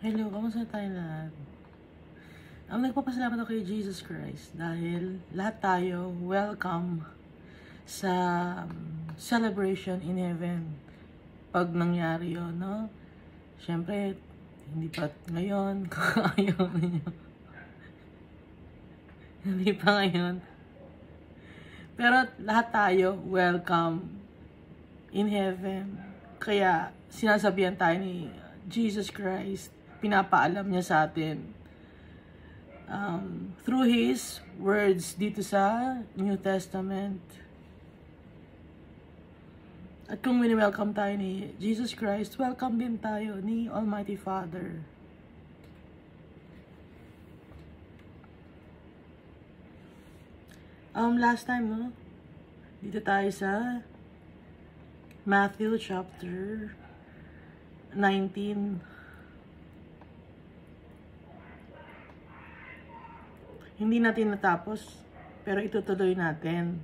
Hello, kamusta tayo lahat? Nagpapasalamat ako kay Jesus Christ dahil lahat tayo welcome sa celebration in heaven. Pag nangyari yun, no? Siyempre, hindi pa ngayon, kung ayaw ninyo. Hindi pa ngayon. Pero lahat tayo welcome in heaven. Kaya sinasabihan tayo ni Jesus Christ, pinapaalam niya sa atin through His words dito sa New Testament. At kung wini-welcome tayo ni Jesus Christ, welcome din tayo ni Almighty Father. Last time, no? Dito tayo sa Matthew chapter 19. Hindi natin natapos, pero itutuloy natin.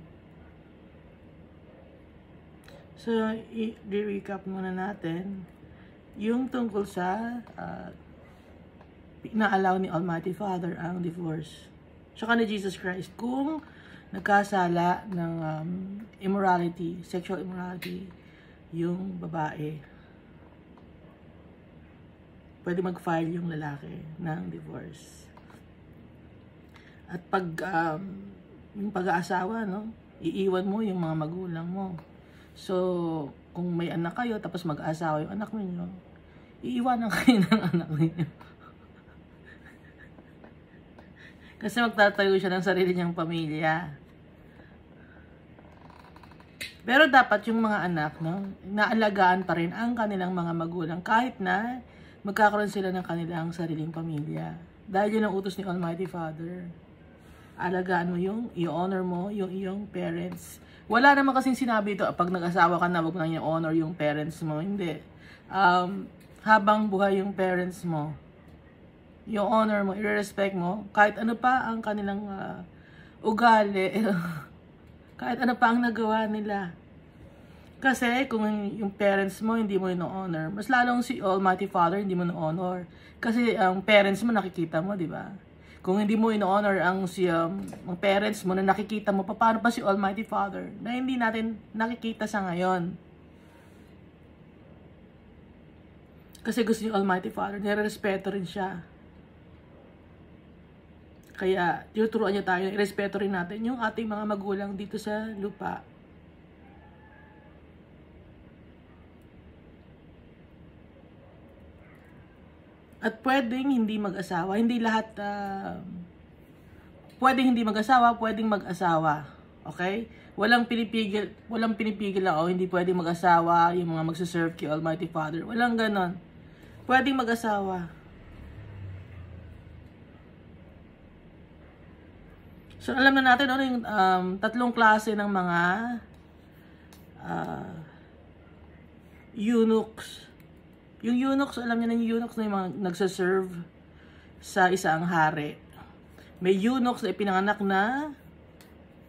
So, i-recap muna natin yung tungkol sa inaalaw ni Almighty Father ang divorce. Tsaka ni Jesus Christ, kung nagkasala ng immorality, sexual immorality, yung babae, pwede mag-file yung lalaki ng divorce. At pag yung pag-aasawa, no, iiwan mo yung mga magulang mo. So, kung may anak kayo, tapos mag-aasawa yung anak ninyo, iiwanan kayo ng anak ninyo. Kasi magtatayo siya ng sarili niyang pamilya. Pero dapat yung mga anak, no, naalagaan pa rin ang kanilang mga magulang kahit na magkakaroon sila ng kanilang sariling pamilya. Dahil yun ang utos ni Almighty Father. Alagaan mo yung, i-honor mo yung iyong parents. Wala naman kasing sinabi ito, pag nag-asawa ka na, wag na i-honor yung parents mo. Hindi. Habang buhay yung parents mo, yung honor mo, i-respect mo, kahit ano pa ang kanilang ugali, kahit ano pa ang nagawa nila. Kasi kung yung parents mo hindi mo ino-honor, mas lalong si Almighty Father hindi mo ino-honor. Kasi ang parents mo nakikita mo, di ba? Kung hindi mo ino-honor ang parents mo na nakikita mo, paano pa si Almighty Father na hindi natin nakikita sa ngayon? Kasi gusto ni Almighty Father, nire-respeto rin siya. Kaya, tinuturuan niya tayo, i-respeto rin natin yung ating mga magulang dito sa lupa. At pwedeng hindi mag-asawa. Hindi lahat, pwedeng hindi mag-asawa, pwedeng mag-asawa. Okay? Walang pinipigil ako, hindi pwedeng mag-asawa, yung mga magsaserve kay Almighty Father. Walang ganon. Pwedeng mag-asawa. So, alam na natin, ano, yung tatlong klase ng mga eunuchs. Yung eunuchs, alam niyo na yung eunuchs na yung mga nagsaserve sa isang hari. May eunuchs na ipinanganak na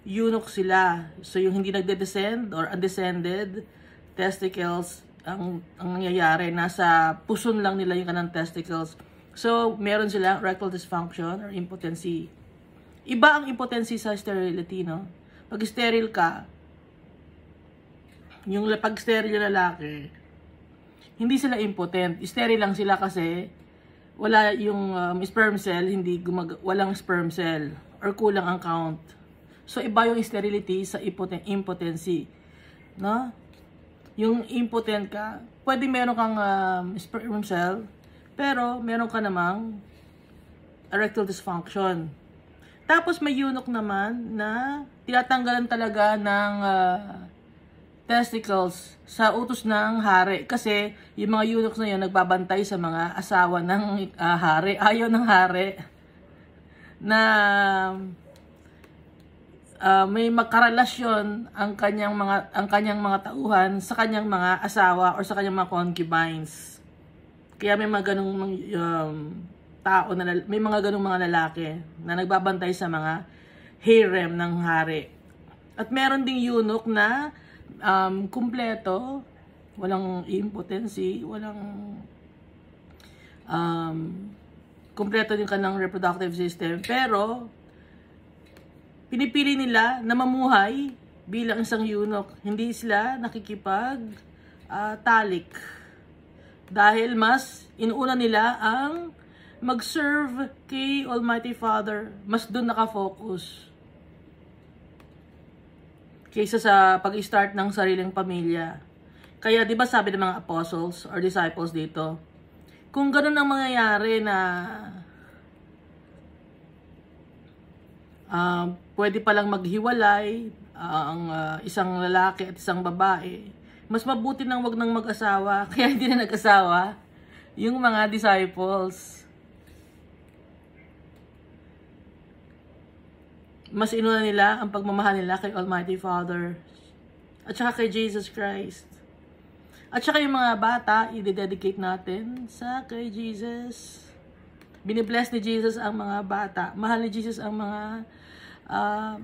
eunuch sila. So, yung hindi nagde-descend or undescended testicles, ang nangyayari, nasa puson lang nila yung kanang testicles. So, meron silang erectile dysfunction or impotency. Iba ang impotency sa sterility, no? Pag sterile ka, yung pag sterile yung lalaki, hindi sila impotent. Sterile lang sila kasi wala yung sperm cell, walang sperm cell or kulang ang count. So, iba yung sterility sa impotency. No? Yung impotent ka, pwede meron kang sperm cell, pero meron ka namang erectile dysfunction. Tapos may eunuch naman na tinatanggalan talaga ng testicles sa utos ng hari. Kasi yung mga eunuchs na yun nagbabantay sa mga asawa ng hari. Ayaw ng hari na may magkarelasyon ang kanyang mga tauhan sa kanyang mga asawa or sa kanyang mga concubines. Kaya may mga ganung may mga ganung mga lalaki na nagbabantay sa mga harem ng hari. At meron ding eunuch na kumpleto, walang impotency, walang kumpleto yung kanilang reproductive system. Pero, pinipili nila na mamuhay bilang isang eunuch. Hindi sila nakikipag-talik. Dahil mas inuuna nila ang mag-serve kay Almighty Father. Mas doon nakafocus. Kaysa sa pag-start ng sariling pamilya. Kaya, di ba sabi ng mga apostles or disciples dito, kung ganun ang mangyayari na pwede palang maghiwalay ang isang lalaki at isang babae, mas mabuti nang wag nang mag-asawa. Kaya hindi na nag-asawa yung mga disciples. Mas inuna nila ang pagmamahal nila kay Almighty Father at saka kay Jesus Christ. At saka yung mga bata, i-dedicate natin sa kay Jesus. Binibless ni Jesus ang mga bata. Mahal ni Jesus ang mga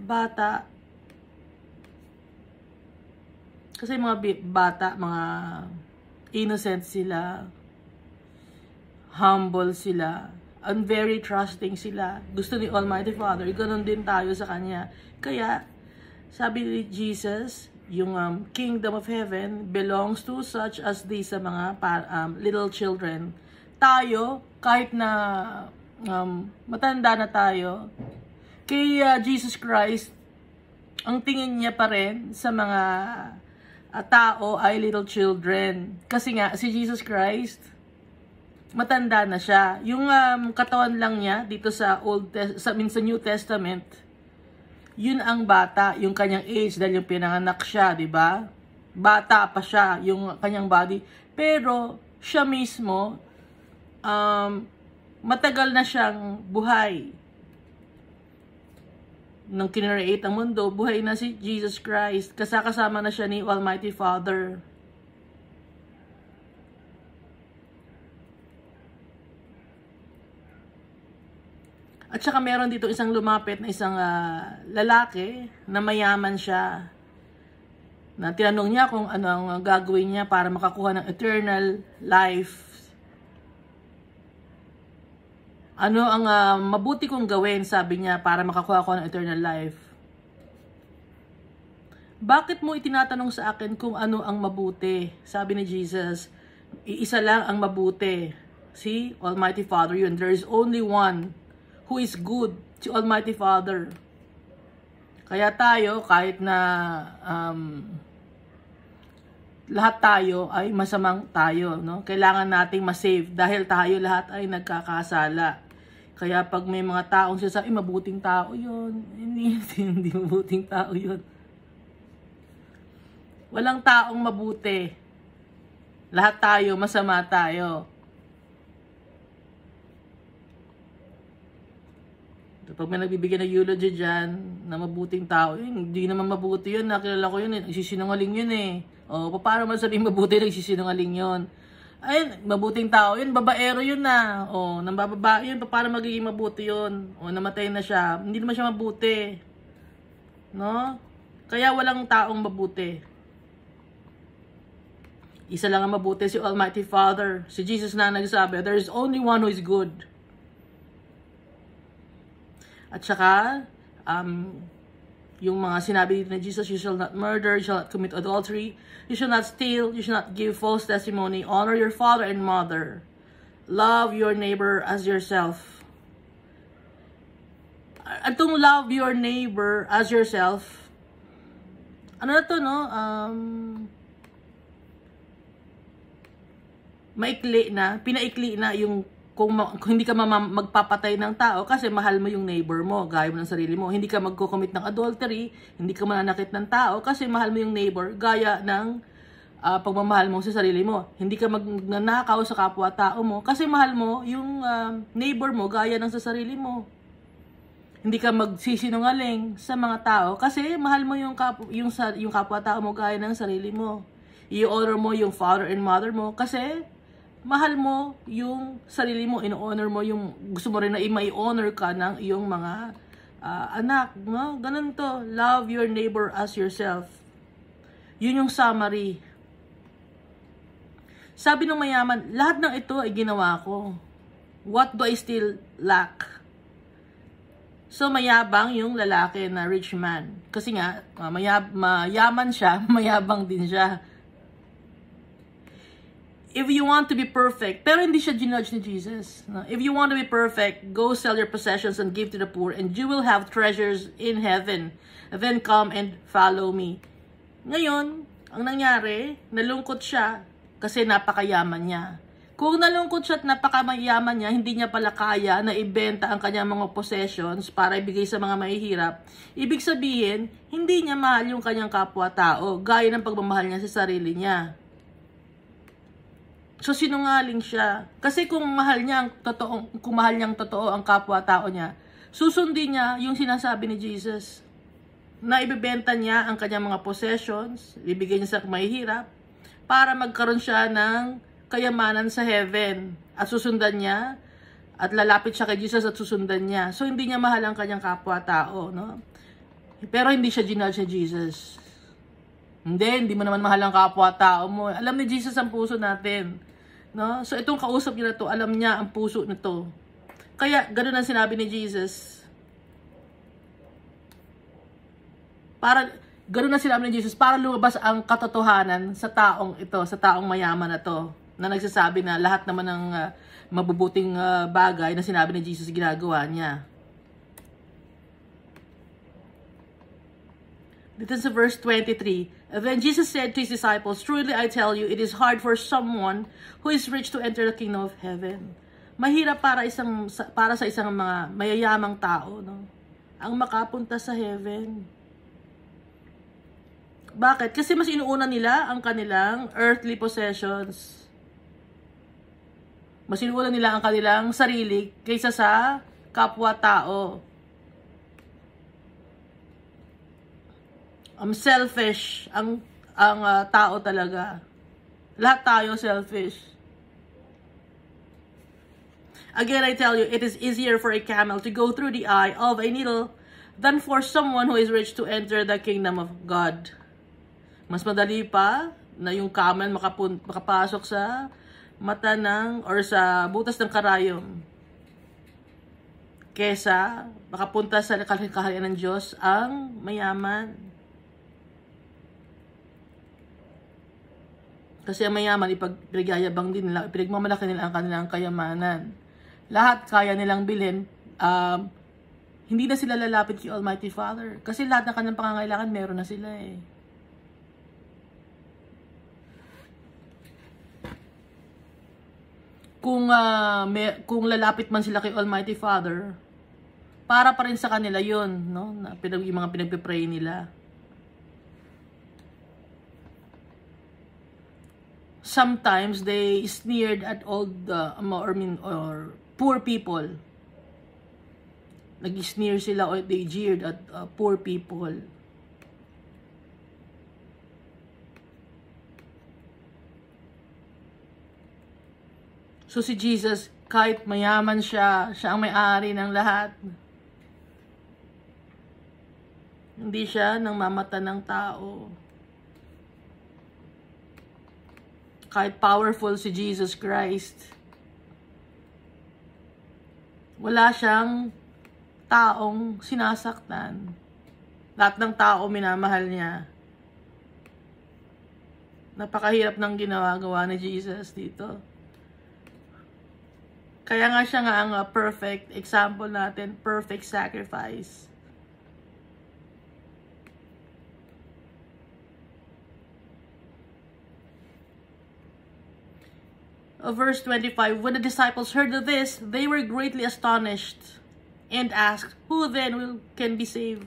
bata. Kasi mga bata, mga innocent sila. Humble sila. And very trusting sila. Gusto ni Almighty Father. Ganon din tayo sa Kanya. Kaya, sabi ni Jesus, yung kingdom of heaven belongs to such as these, sa mga little children. Tayo, kahit na matanda na tayo, kay Jesus Christ, ang tingin niya pa rin sa mga tao ay little children. Kasi nga, si Jesus Christ, matanda na siya. Yung katawan lang niya dito sa sa New Testament, yun ang bata, yung kanyang age dahil yung pinanganak siya, di ba? Bata pa siya yung kanyang body. Pero siya mismo matagal na siyang buhay. Nung kinreate ang mundo, buhay na si Jesus Christ. Kasama na siya ni Almighty Father. At saka meron dito isang lumapit na isang lalaki na mayaman siya. Na tinanong niya kung ano ang gagawin niya para makakuha ng eternal life. Ano ang mabuti kong gawin, sabi niya, para makakuha ko ng eternal life. Bakit mo itinatanong sa akin kung ano ang mabuti? Sabi ni Jesus, iisa lang ang mabuti. Si Almighty Father yun. There is only one who is good, si Almighty Father. Kaya tayo, kahit na lahat tayo ay masamang tayo, no? Kailangan nating ma-save dahil tayo lahat ay nagkakasala. Kaya pag may mga taong sinasabi, mabuting tao yun. Hindi mabuting tao yun. Walang taong mabuti. Lahat tayo, masama tayo. Pag may nagbibigyan ng eulogy dyan, na mabuting tao, hindi naman mabuti yun, nakilala ko yun, nagsisinungaling yun eh. O, paano man sabihin mabuti, nagsisinungaling yun? Ay, mabuting tao yun, babaero yun na. O, nang bababa yun, paano magiging mabuti yun? O, namatay na siya, hindi naman siya mabuti. No? Kaya walang taong mabuti. Isa lang ang mabuti, si Almighty Father. Si Jesus na nagsabi, there is only one who is good. At saka, yung mga sinabi dito ni Jesus, you shall not murder, you shall not commit adultery, you shall not steal, you shall not give false testimony, honor your father and mother, love your neighbor as yourself. Atong love your neighbor as yourself, ano na to, no? Maikli na, pinaikli na yung kung hindi ka magpapatay ng tao kasi mahal mo yung neighbor mo, gaya mo ng sarili mo. Hindi ka magko-commit ng adultery, hindi ka mananakit ng tao kasi mahal mo yung neighbor, gaya ng pagmamahal mo sa sarili mo. Hindi ka magnanakaw sa kapwa-tao mo kasi mahal mo yung neighbor mo, gaya ng sa sarili mo. Hindi ka magsisinungaling sa mga tao kasi mahal mo yung kapwa-tao mo, gaya ng sarili mo. I-honor mo yung father and mother mo kasi mahal mo yung sarili mo, in-honor mo yung, gusto mo rin na i-honor ka ng iyong mga anak, no? Ganun to, love your neighbor as yourself. Yun yung summary. Sabi ng mayaman, lahat ng ito ay ginawa ko. What do I still lack? So, mayabang yung lalaki na rich man. Kasi nga, mayaman siya, mayabang din siya. If you want to be perfect, pero hindi siya ginudge ni Jesus. No? If you want to be perfect, go sell your possessions and give to the poor, and you will have treasures in heaven. Then come and follow me. Ngayon, ang nangyari, nalungkot siya kasi napakayaman niya. Kung nalungkot siya at napakamayaman niya, hindi niya pala kaya na ibenta ang kanyang mga possessions para ibigay sa mga mahihirap. Ibig sabihin, hindi niya mahal yung kanyang kapwa-tao, gaya ng pagmamahal niya sa sarili niya. So, sinungaling siya. Kasi kung mahal niyang totoo ang kapwa-tao niya, susundin niya yung sinasabi ni Jesus na ibebenta niya ang kanyang mga possessions, ibigay niya sa mahihirap, para magkaroon siya ng kayamanan sa heaven. At susundan niya, at lalapit siya kay Jesus at susundan niya. So, hindi niya mahal ang kanyang kapwa-tao, no? Pero hindi siya ginudge ni Jesus. Hindi mo naman mahal ang kapwa-tao mo. Alam ni Jesus ang puso natin. No? So, itong kausap niya na to, alam niya ang puso nito. Kaya, ganun ang sinabi ni Jesus. Ganun ang sinabi ni Jesus, para lumabas ang katotohanan sa taong ito, sa taong mayaman na to, na nagsasabi na lahat naman ng mabubuting bagay na sinabi ni Jesus ginagawa niya. Dito sa verse 23, then Jesus said to his disciples, truly I tell you, it is hard for someone who is rich to enter the kingdom of heaven. Mahirap para sa isang mga mayayamang tao, no? Ang makapunta sa heaven. Bakit? Kasi mas inuuna nila ang kanilang earthly possessions. Mas inuuna nila ang kanilang sarili kaysa sa kapwa-tao. Selfish ang tao talaga. Lahat tayo selfish. Again, I tell you, it is easier for a camel to go through the eye of a needle than for someone who is rich to enter the kingdom of God. Mas madali pa na yung camel makapasok sa mata or sa butas ng karayom kesa makapunta sa kaharian ng Diyos ang mayaman. Kasi ang mayaman, ipinagyayabang din nila, pinagmamalaki nila ang kanilang kayamanan. Lahat kaya nilang bilhin, hindi na sila lalapit kay Almighty Father. Kasi lahat ng kanilang pangangailangan, meron na sila eh. Kung lalapit man sila kay Almighty Father, para pa rin sa kanila yun, no? Yung mga pinagpipray nila. Sometimes they sneered at or poor people. Nag-sneer sila or they jeered at poor people. So si Jesus, kahit mayaman siya ang may-ari ng lahat. Hindi siya nang mamata ng tao. Kahit powerful si Jesus Christ, wala siyang taong sinasaktan. Lahat ng tao minamahal niya. Napakahirap ng ginawa ni Jesus dito. Kaya nga siya ang perfect example natin, perfect sacrifice. Verse 25, when the disciples heard of this, they were greatly astonished and asked, who then can be saved?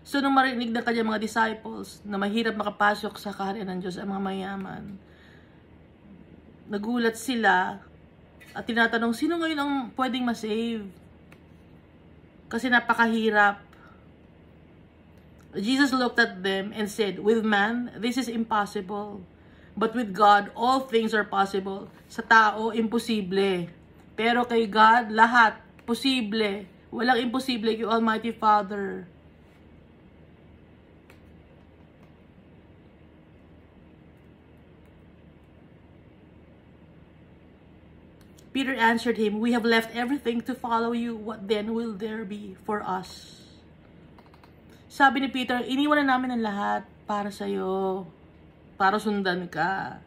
So, nung marinig na kanyang mga disciples na mahirap makapasok sa kaharian ng Diyos ang mga mayaman, nagulat sila at tinatanong, sino ngayon ang pwedeng masave? Kasi napakahirap. Jesus looked at them and said, with man, this is impossible. But with God, all things are possible. Sa tao, imposible. Pero kay God, lahat posible. Walang imposible kay Almighty Father. Peter answered him, "We have left everything to follow you. What then will there be for us?" Sabi ni Peter, iniwan na namin ang lahat para sa'yo, para sundan ka.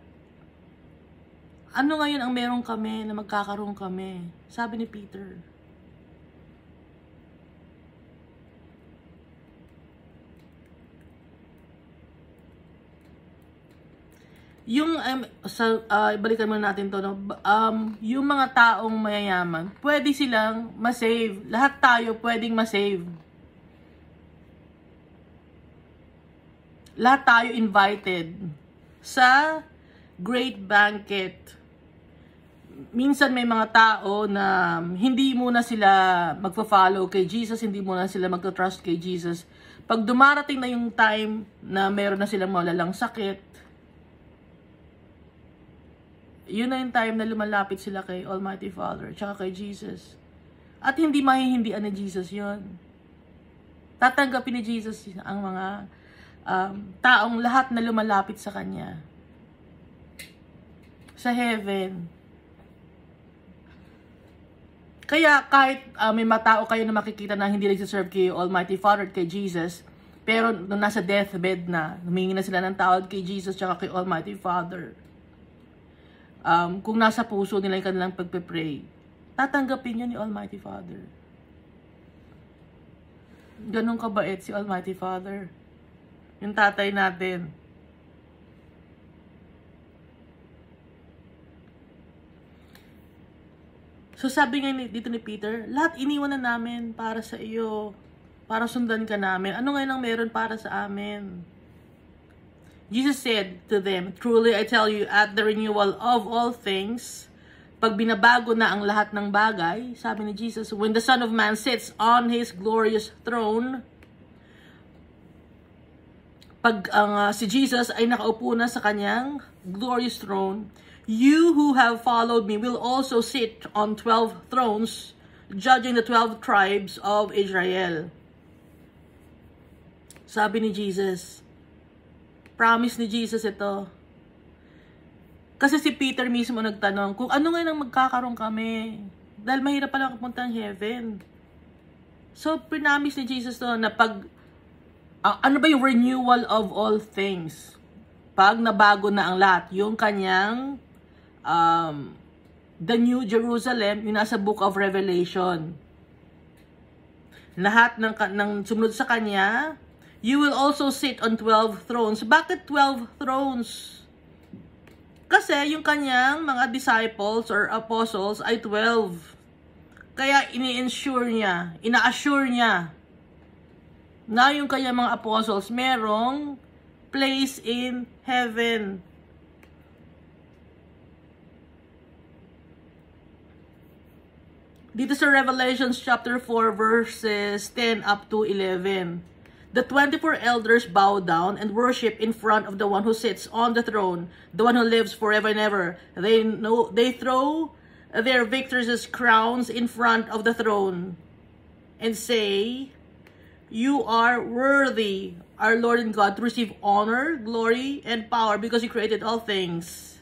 Ano ngayon ang meron kami na magkakaroon kami? Sabi ni Peter. Yung, balikan muna natin to, no? Yung mga taong mayayaman, pwede silang masave. Lahat tayo pwedeng masave. Lahat tayo invited sa great banquet. Minsan may mga tao na hindi muna sila magpa-follow kay Jesus, hindi muna sila magta-trust kay Jesus. Pag dumarating na yung time na meron na silang malalang sakit, yun na yung time na lumalapit sila kay Almighty Father, tsaka kay Jesus. At hindi mahihindian ni Jesus yun. Tatanggapin ni Jesus ang mga taong lahat na lumalapit sa Kanya. Sa heaven. Kaya kahit may matao kayo na makikita na hindi nagsiserve kay Almighty Father at kay Jesus, pero nung nasa deathbed na, humingi na sila ng tawad kay Jesus tsaka kay Almighty Father, kung nasa puso nila yung kanilang pagpe-pray, tatanggapin yun ni Almighty Father. Ganun kabait si Almighty Father. Yung tatay natin. So sabi nga dito ni Peter, lahat iniwan na namin para sa iyo, para sundan ka namin. Ano ngayon ang meron para sa amin? Jesus said to them, "Truly I tell you, at the renewal of all things," pag binabago na ang lahat ng bagay, sabi ni Jesus, "when the Son of Man sits on His glorious throne," pag si Jesus ay nakaupo na sa Kanyang glorious throne, "you who have followed me will also sit on 12 thrones, judging the 12 tribes of Israel." Sabi ni Jesus, promise ni Jesus ito. Kasi si Peter mismo nagtanong, kung ano nga nang magkakaroon kami. Dahil mahirap pala kapunta ng heaven. So, promise ni Jesus to na pag, ano ba yung renewal of all things? Pag nabago na ang lahat, yung kanyang, the New Jerusalem, yung nasa Book of Revelation. Lahat ng sumunod sa kanya, you will also sit on 12 thrones. Bakit 12 thrones? Kasi yung kanyang mga disciples or apostles ay 12. Kaya ini-ensure niya, ina-assure niya na yung kanyang mga apostles merong place in heaven. Dito sa Revelations chapter 4 verses 10 up to 11. The 24 elders bow down and worship in front of the one who sits on the throne, the one who lives forever and ever. They throw their victors' crowns in front of the throne and say, "You are worthy, our Lord and God, to receive honor, glory, and power because you created all things.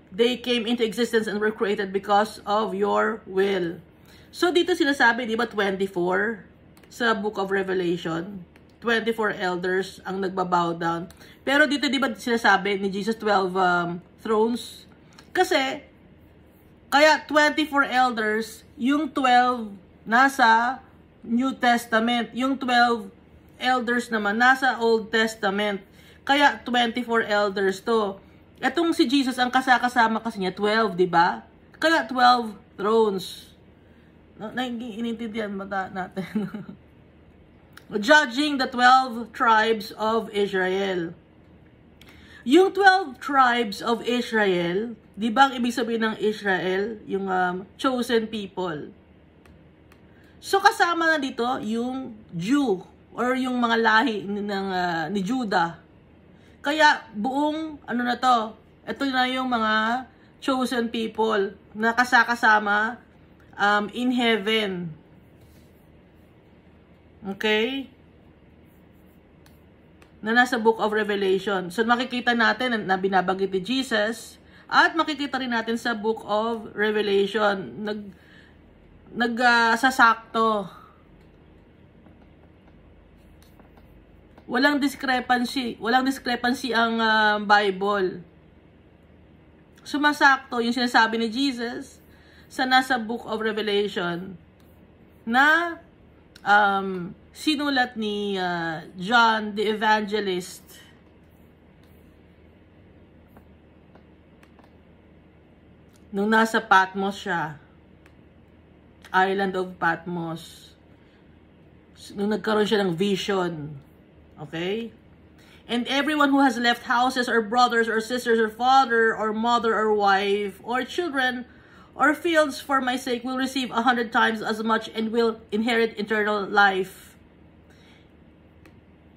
They came into existence and were created because of your will." So dito sinasabi, di ba, 24 sa Book of Revelation? 24 elders ang nagbabow down. Pero dito di ba sinasabi ni Jesus 12 thrones? Kasi, kaya 24 elders, yung 12 nasa New Testament. Yung 12 elders naman nasa Old Testament. Kaya 24 elders to. Etong si Jesus, ang kasama kasi niya, 12, di ba? Kaya 12 thrones. Inintindihan ba natin? Judging the 12 tribes of Israel. Yung 12 tribes of Israel, di ba ang ibig sabihin ng Israel? Yung chosen people. So kasama na dito yung Jew or yung mga lahi ni Judah. Kaya buong ano na to, ito na yung mga chosen people na kasama in heaven. Okay? Na nasa Book of Revelation. So makikita natin na binabanggit ni Jesus At makikita rin natin sa Book of Revelation, sasakto. Walang discrepancy ang Bible. Sumasakto yung sinasabi ni Jesus sa nasa Book of Revelation na sinulat ni John the Evangelist. Nung nasa Patmos siya, island of Patmos, nung nagkaroon siya ng vision. Okay? And everyone who has left houses or brothers or sisters or father or mother or wife or children or fields for my sake will receive 100 times as much and will inherit eternal life.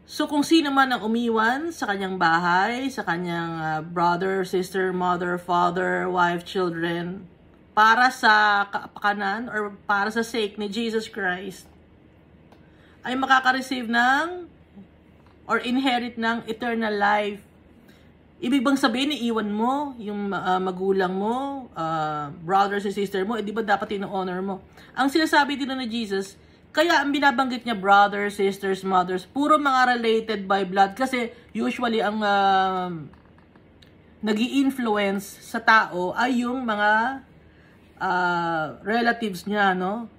So kung sino man ang umiwan sa kanyang bahay, sa kanyang brother, sister, mother, father, wife, children, para sa kapakanan or para sa sake ni Jesus Christ, ay makaka-receive ng or inherit ng eternal life. Ibig bang sabihin, iiwan mo yung magulang mo, brothers and sister mo, di ba dapat ino-honor mo? Ang sinasabi din ni Jesus, kaya ang binabanggit niya, brothers, sisters, mothers, puro mga related by blood. Kasi usually ang nag-i-influence sa tao ay yung mga relatives niya, no?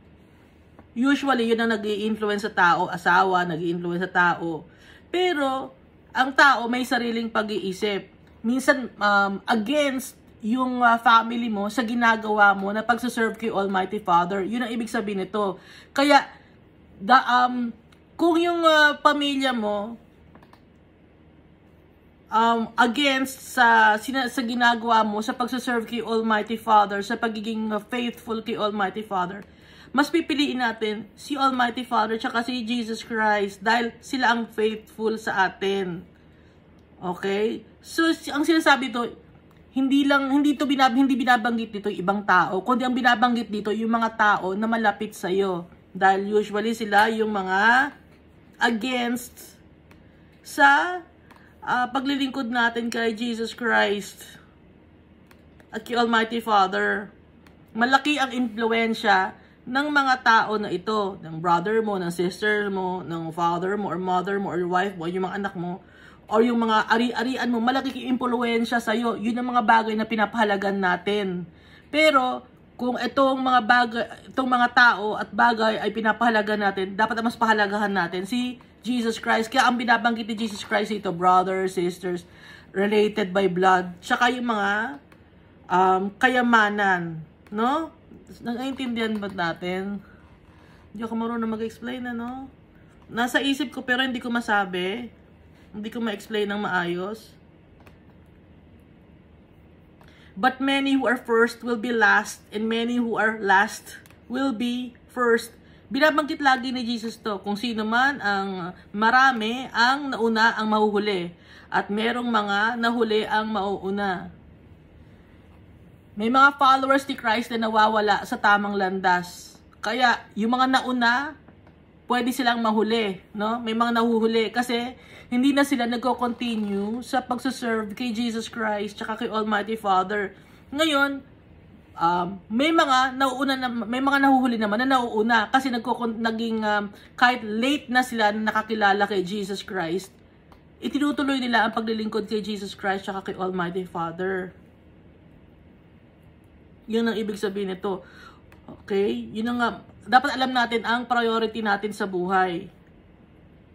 Usually yun ang nag-i-influence sa tao, asawa, nag-i-influence sa tao. Pero ang tao may sariling pag-iisip. Minsan against yung family mo sa ginagawa mo na pagsaserve kay Almighty Father. Yun ang ibig sabihin nito. Kaya kung yung pamilya mo against sa ginagawa mo sa pagsaserve kay Almighty Father, sa pagiging faithful kay Almighty Father, mas pipiliin natin si Almighty Father tsaka si Jesus Christ dahil sila ang faithful sa atin. Okay? So ang sinasabi to, hindi binabanggit dito yung ibang tao, kundi ang binabanggit dito yung mga tao na malapit sa iyo. Dahil usually sila yung mga against sa paglilingkod natin kay Jesus Christ at kay Almighty Father. Malaki ang impluensya ng mga tao na ito, ng brother mo, ng sister mo, ng father mo, or mother mo, or wife mo, yung mga anak mo, or yung mga ari-arian mo, malaki ang impluensya sa'yo. Yun ang mga bagay na pinapahalagan natin. Pero kung itong mga tao at bagay ay pinapahalagan natin, dapat mas pahalagahan natin si Jesus Christ. Kaya ang binabanggit ni Jesus Christ ito, brothers, sisters, related by blood, tsaka yung mga kayamanan, no? Naiintindihan ba natin? Hindi ako marunong mag-explain, ano? Nasa isip ko pero hindi ko masabi. Hindi ko ma-explain ng maayos. But many who are first will be last, and many who are last will be first. Binabanggit lagi ni Jesus to, kung sino man ang marami ang nauna ang mahuhuli, at merong mga nahuli ang mauuna. May mga followers ni Christ na nawawala sa tamang landas. Kaya yung mga nauna, pwede silang mahuli, no? May mga nahuhuli kasi hindi na sila nagko-continue sa pagsuserve kay Jesus Christ tsaka kay Almighty Father. Ngayon, may mga nahuhuli naman na nauuna kasi kahit late na sila na nakakilala kay Jesus Christ, itinutuloy nila ang paglilingkod kay Jesus Christ tsaka kay Almighty Father. Yun ang ibig sabihin nito. Okay? Yun ang dapat alam natin ang priority natin sa buhay.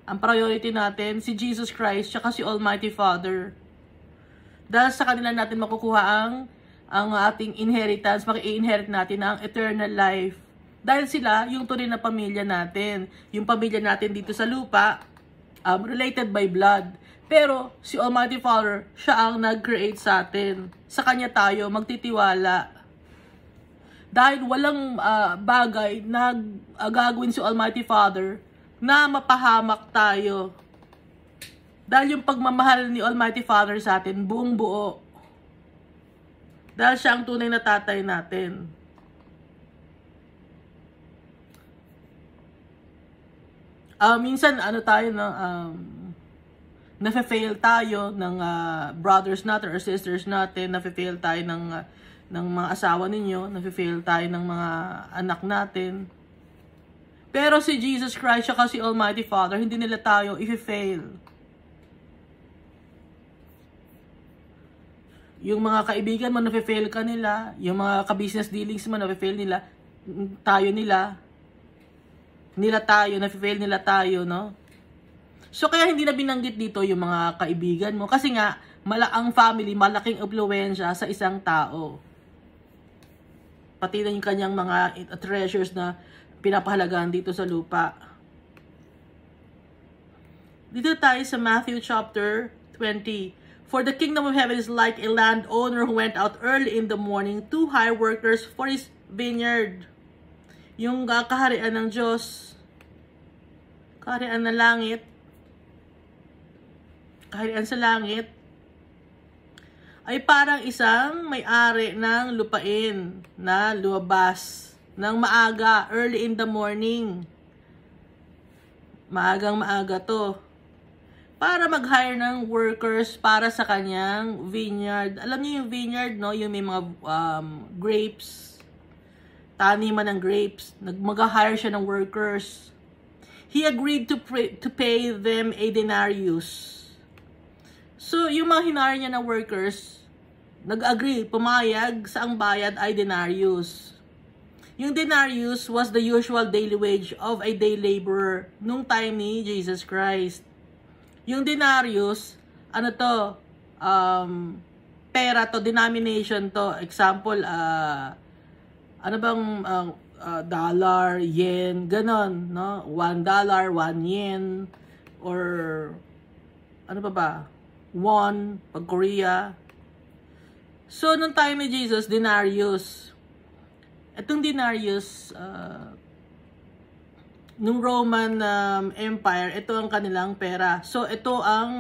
Ang priority natin, si Jesus Christ, tsaka si Almighty Father. Dahil sa kanila natin makukuha ang ating inheritance, maki-inherit natin ang eternal life. Dahil sila, yung tunay na pamilya natin. Yung pamilya natin dito sa lupa, related by blood. Pero, si Almighty Father, siya ang nag-create sa atin. Sa Kanya tayo magtitiwala. Dahil walang bagay na gagawin si Almighty Father na mapahamak tayo. Dahil yung pagmamahal ni Almighty Father sa atin, buong buo. Dahil siya ang tunay na tatay natin. Minsan, tayo, nafe-fail tayo ng brothers natin or sisters natin, nafe-fail tayo ng mga asawa ninyo, nafe-fail tayo ng mga anak natin. Pero si Jesus Christ, siya kasi Almighty Father, hindi nila tayo i-fail. Yung mga kaibigan mo, nafe-fail ka nila. Yung mga ka-business dealings mo, nafe-fail nila. Tayo nila. Nafe-fail nila tayo, no? So, kaya hindi na binanggit dito yung mga kaibigan mo. Kasi nga, ang family, malaking impluwensya sa isang tao. Pati na yung kanyang mga treasures na pinapahalagaan dito sa lupa. Dito tayo sa Matthew chapter 20. For the kingdom of heaven is like a landowner who went out early in the morning to hire workers for his vineyard. Yung kaharian ng Diyos, kaharian ng langit, kaharian sa langit, ay parang isang may-ari ng lupain na lumabas ng maaga, early in the morning. Maagang maaga to. Para mag-hire ng workers para sa kanyang vineyard. Alam niyo yung vineyard, no? Yung may mga grapes. Taniman ng grapes. Mag-hire siya ng workers. He agreed to pay them a denarius. So, yung mga hinire niya na workers, nag-agree, pumayag sa ang bayad ay denarius. Yung denarius was the usual daily wage of a day laborer nung time ni Jesus Christ. Yung denarius, ano to, pera to, denomination to. Example, ano bang dollar, yen, ganon, no? $1, 1 yen, or ano ba? Won, pag Korea. So, nung time ni Jesus, denarius. Itong denarius, nung Roman Empire, ito ang kanilang pera. So, ito ang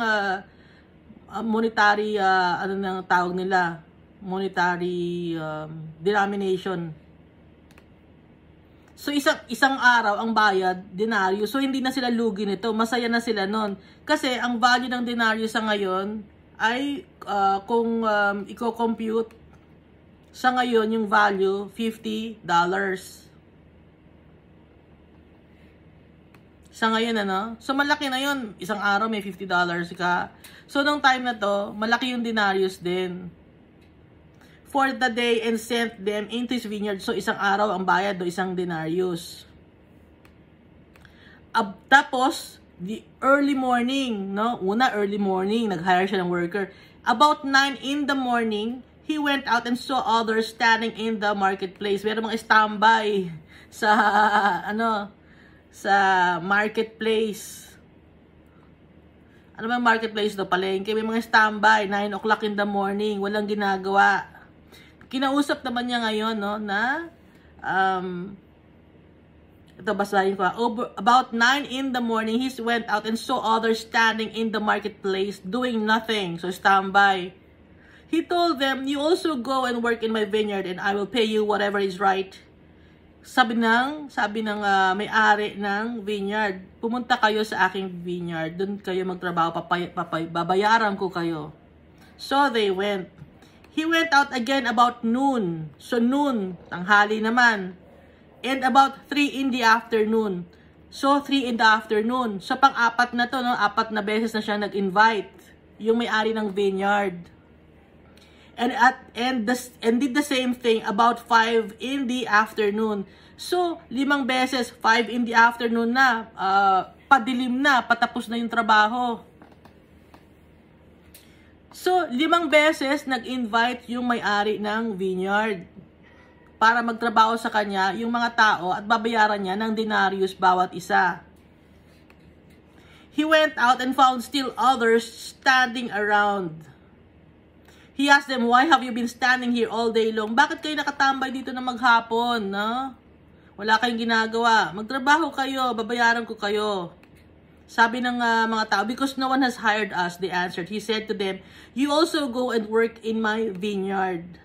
monetary, ano nang tawag nila? Monetary denomination. So, isang araw ang bayad, denarius. So, hindi na sila lugi nito. Masaya na sila nun. Kasi, ang value ng denarius sa ngayon ay, kung i-compute, sa ngayon, yung value, $50. Sa ngayon, ano? So, malaki na yun. Isang araw, may $50 ka. So, nung time na to, malaki yung denarius din. For the day and sent them into his vineyard. So, isang araw ang bayad do isang denarius. Tapos, the early morning, no? Una, early morning, nag-hire siya ng worker. About 9 in the morning, he went out and saw others standing in the marketplace. Meron mga standby sa, sa marketplace. Ano ba marketplace do? Palengke. May mga standby, 9 o'clock in the morning, walang ginagawa. Kinausap naman niya ngayon, no, na, ito basahin ko. About 9 in the morning, he went out and saw others standing in the marketplace doing nothing. So, standby. He told them, you also go and work in my vineyard and I will pay you whatever is right. Sabi ng may-ari ng vineyard, pumunta kayo sa aking vineyard. Doon kayo magtrabaho, babayaran ko kayo. So, they went. He went out again about noon. So, noon, tanghali naman. And about 3 in the afternoon. So, 3 in the afternoon. So, pang-apat na to, no? 4 na beses na siya nag-invite. Yung may-ari ng vineyard. And did the same thing about 5 in the afternoon. So, 5 beses, 5 in the afternoon na. Padilim na, patapos na yung trabaho. So, 5 beses nag-invite yung may-ari ng vineyard para magtrabaho sa kanya yung mga tao at babayaran niya ng denarius bawat isa. He went out and found still others standing around. He asked them, why have you been standing here all day long? Bakit kayo nakatambay dito na maghapon? No? Wala kayong ginagawa. Magtrabaho kayo, babayaran ko kayo. Sabi ng mga tao, because no one has hired us, they answered. He said to them, you also go and work in my vineyard.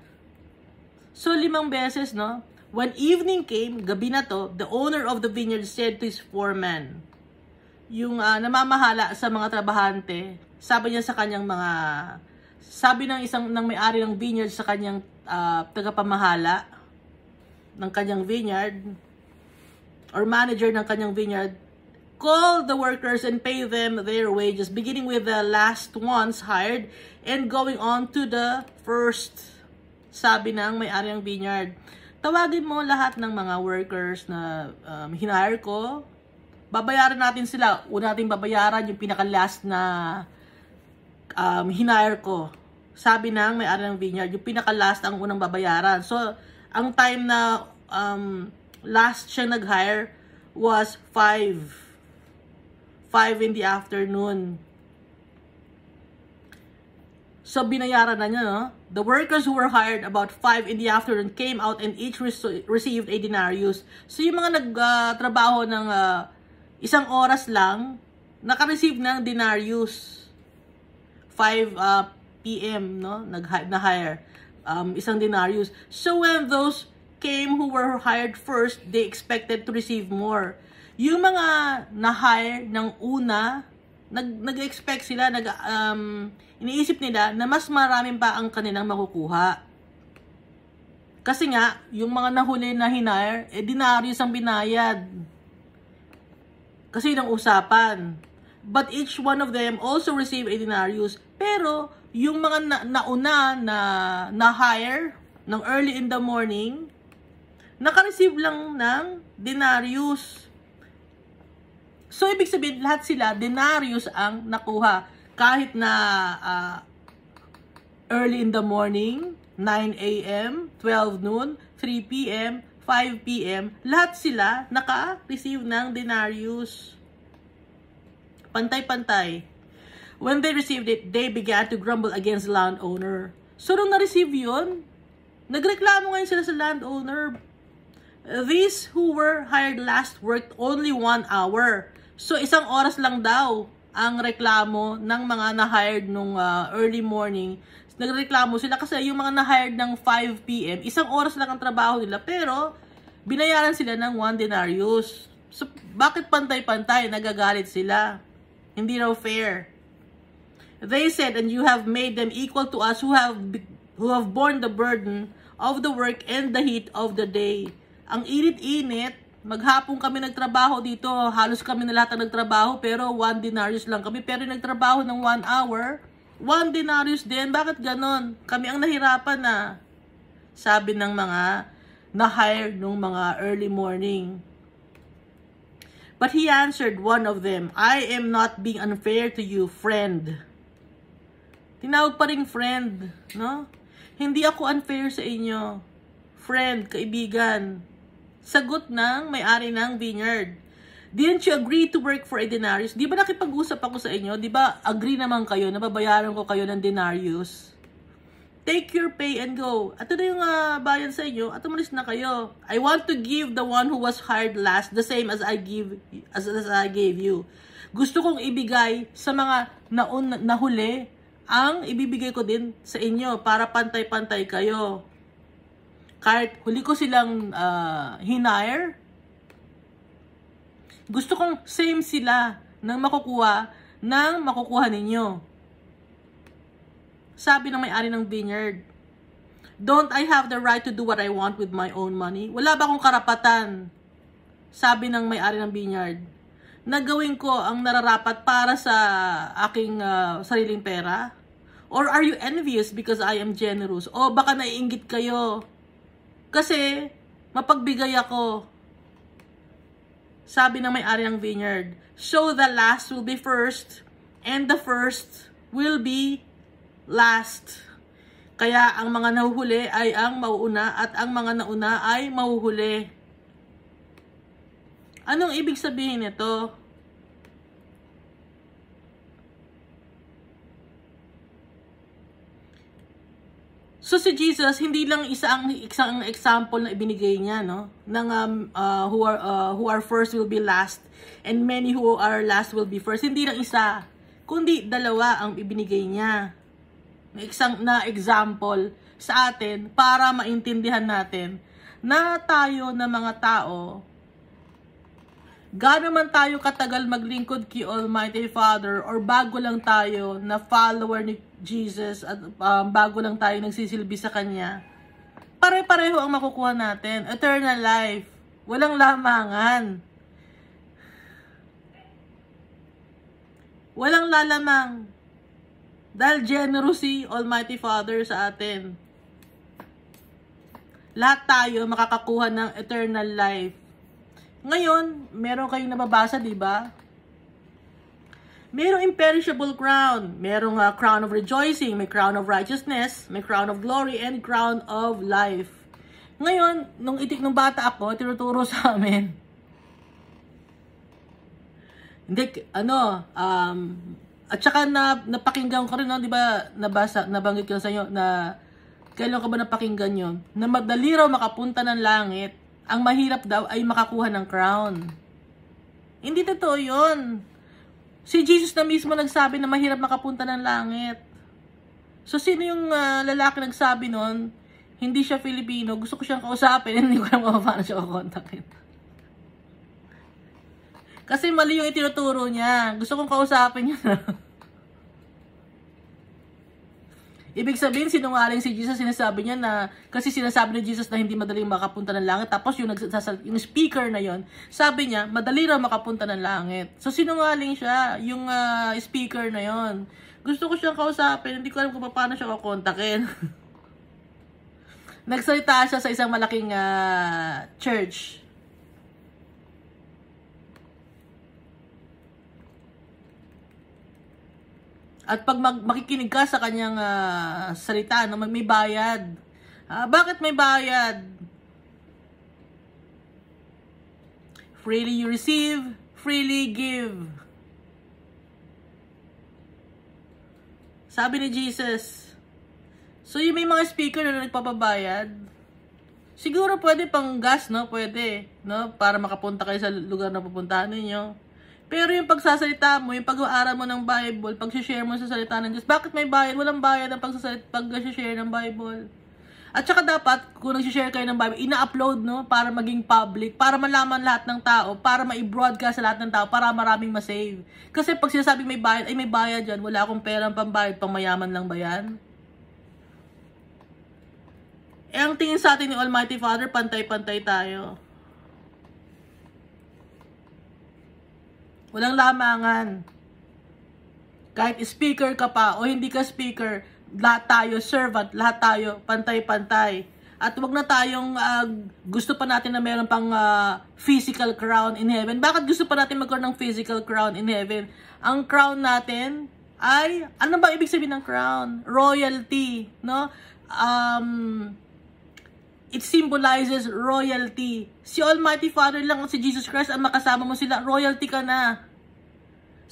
So, 5 beses, no? When evening came, gabi na to, the owner of the vineyard said to his foreman, yung namamahala sa mga trabahante, sabi niya sa kanyang mga, sabi ng ng may-ari ng vineyard sa kanyang tagapamahala ng kanyang vineyard, or manager ng kanyang vineyard, call the workers and pay them their wages, beginning with the last ones hired and going on to the first. Sabi ng may-ari ng vineyard, tawagin mo lahat ng mga workers na hinire ko, babayaran natin sila. Una natin babayaran yung pinaka-last na hinire ko. Sabi ng may-ari ng vineyard, yung pinaka-last ang unang babayaran. So, ang time na last siya nag-hire was 5 in the afternoon. So, binayaran na niya, no? The workers who were hired about 5 in the afternoon came out and each received a denarius. So, yung mga nagtrabaho ng isang oras lang, naka-receive ng denarius. 5 p.m., no? Na-hire. Isang denarius. So, when those came who were hired first, they expected to receive more. Yung mga na-hire ng una, nag-expect sila, iniisip nila na mas maraming pa ang kanilang makukuha. Kasi nga, yung mga nahuli na hinire, denarius ang binayad. Kasi ng usapan. But each one of them also received a denarius. Pero, yung mga nauna na hire ng early in the morning, naka-receive lang ng denarius. So, ibig sabihin, lahat sila, denarius ang nakuha. Kahit na early in the morning, 9 a.m., 12 noon, 3 p.m., 5 p.m., lahat sila naka-receive ng denarius. Pantay-pantay. When they received it, they began to grumble against the landowner. So, nung na-receive yun, nagreklamo ngayon sila sa landowner. These who were hired last worked only 1 hour. So, isang oras lang daw ang reklamo ng mga na-hired nung early morning. Nagreklamo sila kasi yung mga na-hired ng 5 p.m., isang oras lang ang trabaho nila, pero binayaran sila ng 1 denarius. So, bakit pantay-pantay? Nagagalit sila. Hindi raw fair. They said, and you have made them equal to us who have borne the burden of the work and the heat of the day. Ang init-init, maghapon kami nagtrabaho dito, halos kami na lahat ang nagtrabaho, pero 1 denarius lang kami. Pero nagtrabaho ng 1 hour, 1 denarius din. Bakit ganon? Kami ang nahirapan na. Sabi ng mga na-hire nung mga early morning. But he answered one of them, I am not being unfair to you, friend. Tinawag pa ring friend, no? Hindi ako unfair sa inyo. Friend, kaibigan. Sagot ng may-ari ng vineyard. Didn't you agree to work for a denarius? Di ba nakipag-usap ako sa inyo? Di ba agree naman kayo na babayaran ko kayo ng denarius? Take your pay and go. At ito na yung bayan sa inyo at umalis na kayo. I want to give the one who was hired last the same as I gave you. Gusto kong ibigay sa mga nahuli ang ibibigay ko din sa inyo para pantay-pantay kayo. Kahit huli ko silang hinire, gusto kong same sila ng makukuha ninyo. Sabi ng may-ari ng vineyard, don't I have the right to do what I want with my own money? Wala ba akong karapatan? Sabi ng may-ari ng vineyard, nagawin ko ang nararapat para sa aking sariling pera? Or are you envious because I am generous? O baka naiinggit kayo kasi mapagbigay ako. Sabi ng may-ari ng vineyard, so the last will be first and the first will be last. Kaya ang mga nahuhuli ay ang mauuna at ang mga nauna ay mahuhuli. Anong ibig sabihin nito? So si Jesus hindi lang isang example na ibinigay niya, no, ng who are first will be last and many who are last will be first. Hindi lang isa, kundi dalawa ang ibinigay niya. Na example sa atin para maintindihan natin na tayo na mga tao Gaano man tayo katagal maglingkod kay Almighty Father or bago lang tayo na follower ni Jesus at bago lang tayo nagsisilbi sa Kanya, pare-pareho ang makukuha natin. Eternal life. Walang lamangan. Walang lalamang. Dahil generous si Almighty Father sa atin. Lahat tayo makakakuha ng eternal life. Ngayon, meron kayong nababasa, di ba? Merong imperishable crown. Merong crown of rejoicing, may crown of righteousness, may crown of glory, and crown of life. Ngayon, nung bata ako, tinuturo sa amin. Hindi, at saka napakinggan ko rin, no, di ba, nabanggit ko sa inyo na kailan ka ba napakinggan yun? Na madali raw makapunta ng langit, ang mahirap daw ay makakuha ng crown. Hindi totoo yun. Si Jesus na mismo nagsabi na mahirap makapunta ng langit. So, sino yung lalaki nagsabi nun? Hindi siya Filipino. Gusto ko siyang kausapin. Hindi ko alam kung paano siya kukontakin. Kasi mali yung itinuturo niya. Gusto kong kausapin niya. Ibig sabihin, sinungaling si Jesus, sinasabi niya na, kasi sinasabi ni Jesus na hindi madaling makapunta ng langit, tapos yung speaker na yon, sabi niya, madali raw makapunta ng langit. So, sinungaling siya, yung speaker na yon. Gusto ko siyang kausapin, hindi ko alam kung paano siya kukontakin. Nagsalita siya sa isang malaking church. At pag makikinig ka sa kanyang salita, no, may bayad. Bakit may bayad? Freely you receive, freely give. Sabi ni Jesus. So, yung may mga speaker na nagpapabayad, siguro pwede pang gas, no? Pwede, no? Para makapunta kayo sa lugar na pupuntahan ninyo. Pero yung pagsasalita mo, yung pag-aaral mo ng Bible, pag-share mo sa salita ng Diyos, bakit may bayad? Walang bayad ang pag-share ng Bible. At saka dapat, kung nag-share kayo ng Bible, ina-upload, no? Para maging public, para malaman lahat ng tao, para ma-broadcast sa lahat ng tao, para maraming ma-save. Kasi pag sinasabing may bayad, ay may bayad dyan, wala akong perang pambayad, pang mayaman lang ba yan? Eh, ang tingin sa atin ni Almighty Father, pantay-pantay tayo. Walang lamangan. Kahit speaker ka pa o hindi ka speaker, lahat tayo servant, lahat tayo pantay-pantay. At wag na tayong gusto pa natin na meron pang physical crown in heaven. Bakit gusto pa natin magkaroon ng physical crown in heaven? Ang crown natin ay, ano ba ibig sabihin ng crown? Royalty, no? It symbolizes royalty. Si Almighty Father lang, si Jesus Christ, ang makasama mo sila, royalty ka na.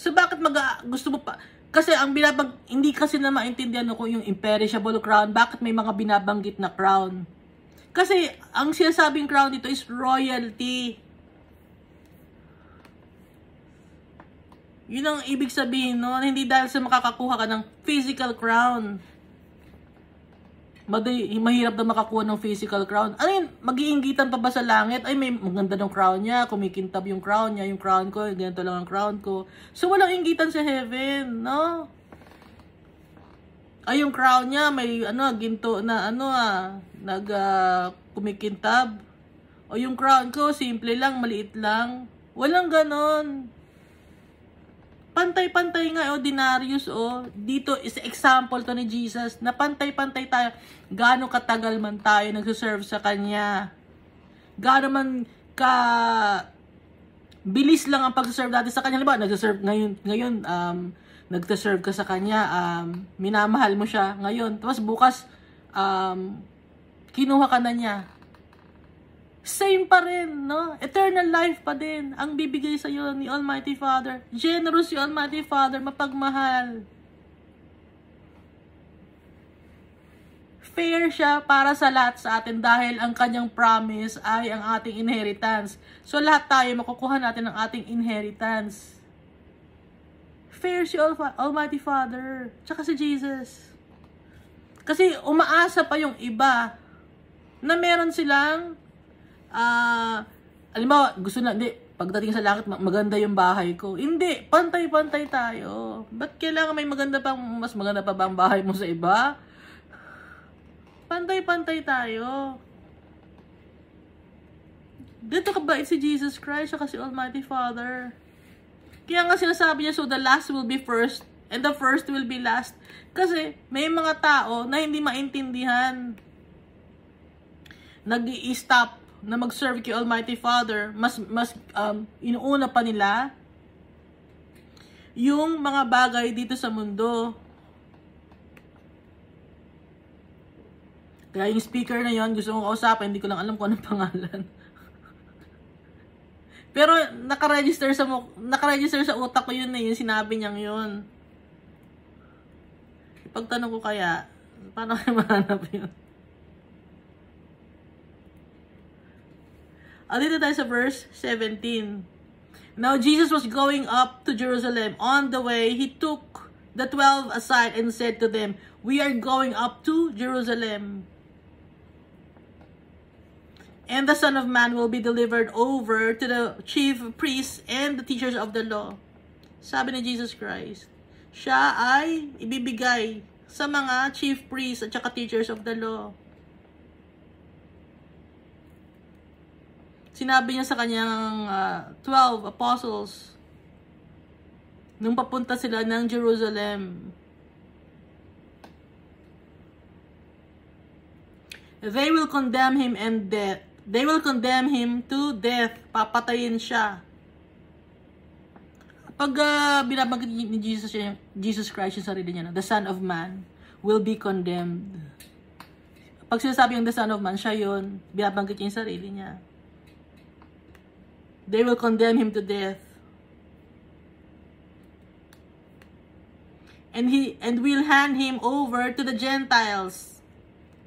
So bakit gusto mo pa? Kasi ang hindi kasi na maintindihan ko yung imperishable crown, bakit may mga binabanggit na crown? Kasi ang sinasabing crown dito is royalty. Yun ang ibig sabihin, no? Hindi dahil sa makakakuha ka ng physical crown. Mahirap na makakuha ng physical crown. Ano yun? Mag-iinggitan pa ba sa langit? Ay, may maganda ng crown niya. Kumikintab yung crown niya. Yung crown ko, ganito lang ang crown ko. So, walang inggitan sa heaven, no? Ay, yung crown niya, may, ginto na, kumikintab. O yung crown ko, simple lang, maliit lang. Walang ganon. Pantay-pantay nga, ordinarious, Dito is example to ni Jesus, na pantay-pantay tayo. Gaano katagal man tayo nagsuserve sa Kanya. Gaano man bilis lang ang pagsuserve natin sa Kanya. Diba, nagsuserve ngayon nagsuserve ka sa Kanya, minamahal mo siya ngayon. Tapos bukas, kinuha ka na niya. Same pa rin, no? Eternal life pa din ang bibigay sa iyo ni Almighty Father. Generous si Almighty Father, mapagmahal. Fair siya para sa lahat sa atin dahil ang kanyang promise ay ang ating inheritance. So lahat tayo makukuha natin ang ating inheritance. Fair si Almighty Father, tsaka si Jesus. Kasi umaasa pa yung iba na meron silang halimbawa, gusto na, pagdating sa langit, maganda yung bahay ko. Hindi, pantay-pantay tayo. Ba't kailangan may mas maganda pa ba ang bahay mo sa iba? Pantay-pantay tayo. Dito kabait si Jesus Christ, siya kasi Almighty Father. Kaya nga sinasabi niya, so the last will be first, and the first will be last. Kasi may mga tao na hindi maintindihan. Nag-i-stop na mag-serve kay Almighty Father, mas inuuna pa nila yung mga bagay dito sa mundo. Kaya yung speaker na yon, gusto kong kausapin, hindi ko lang alam kung anong pangalan. Pero naka-register sa utak ko yun eh, yung sinabi niyang yun. Pagtanong ko kaya, paano kayo mahanap yun? Dito tayo sa verse 17. Now Jesus was going up to Jerusalem. On the way, he took the 12 aside and said to them, "We are going up to Jerusalem. And the Son of Man will be delivered over to the chief priests and the teachers of the law." Sabi ni Jesus Christ, siya ay ibibigay sa mga chief priests at saka teachers of the law. Sinabi niya sa kanyang 12 apostles nung papunta sila ng Jerusalem. They will condemn him and death. They will condemn him to death. Papatayin siya. Pag binabanggit ni Jesus Christ yung sarili niya, the Son of Man will be condemned. Pag sinasabi yung the Son of Man, siya yun. Binabanggit niya yung sarili niya. They will condemn him to death. And will hand him over to the Gentiles.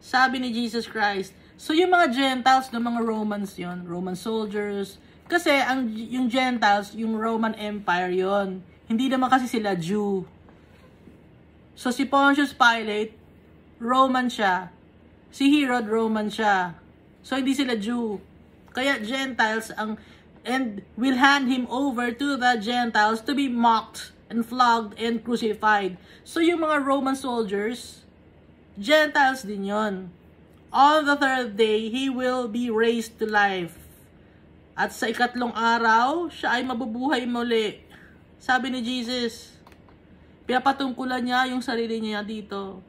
Sabi ni Jesus Christ. So yung mga Gentiles, ng mga Romans yon, Roman soldiers. Kasi yung Gentiles, yung Roman Empire yon. Hindi naman kasi sila Jew. So si Pontius Pilate, Roman siya. Si Herod, Roman siya. So hindi sila Jew. Kaya Gentiles and will hand him over to the Gentiles to be mocked and flogged and crucified. So yung mga Roman soldiers, Gentiles din yon. On the third day, he will be raised to life. At sa ikatlong araw, siya ay mabubuhay muli. Sabi ni Jesus, pinapatungkulan niya yung sarili niya dito.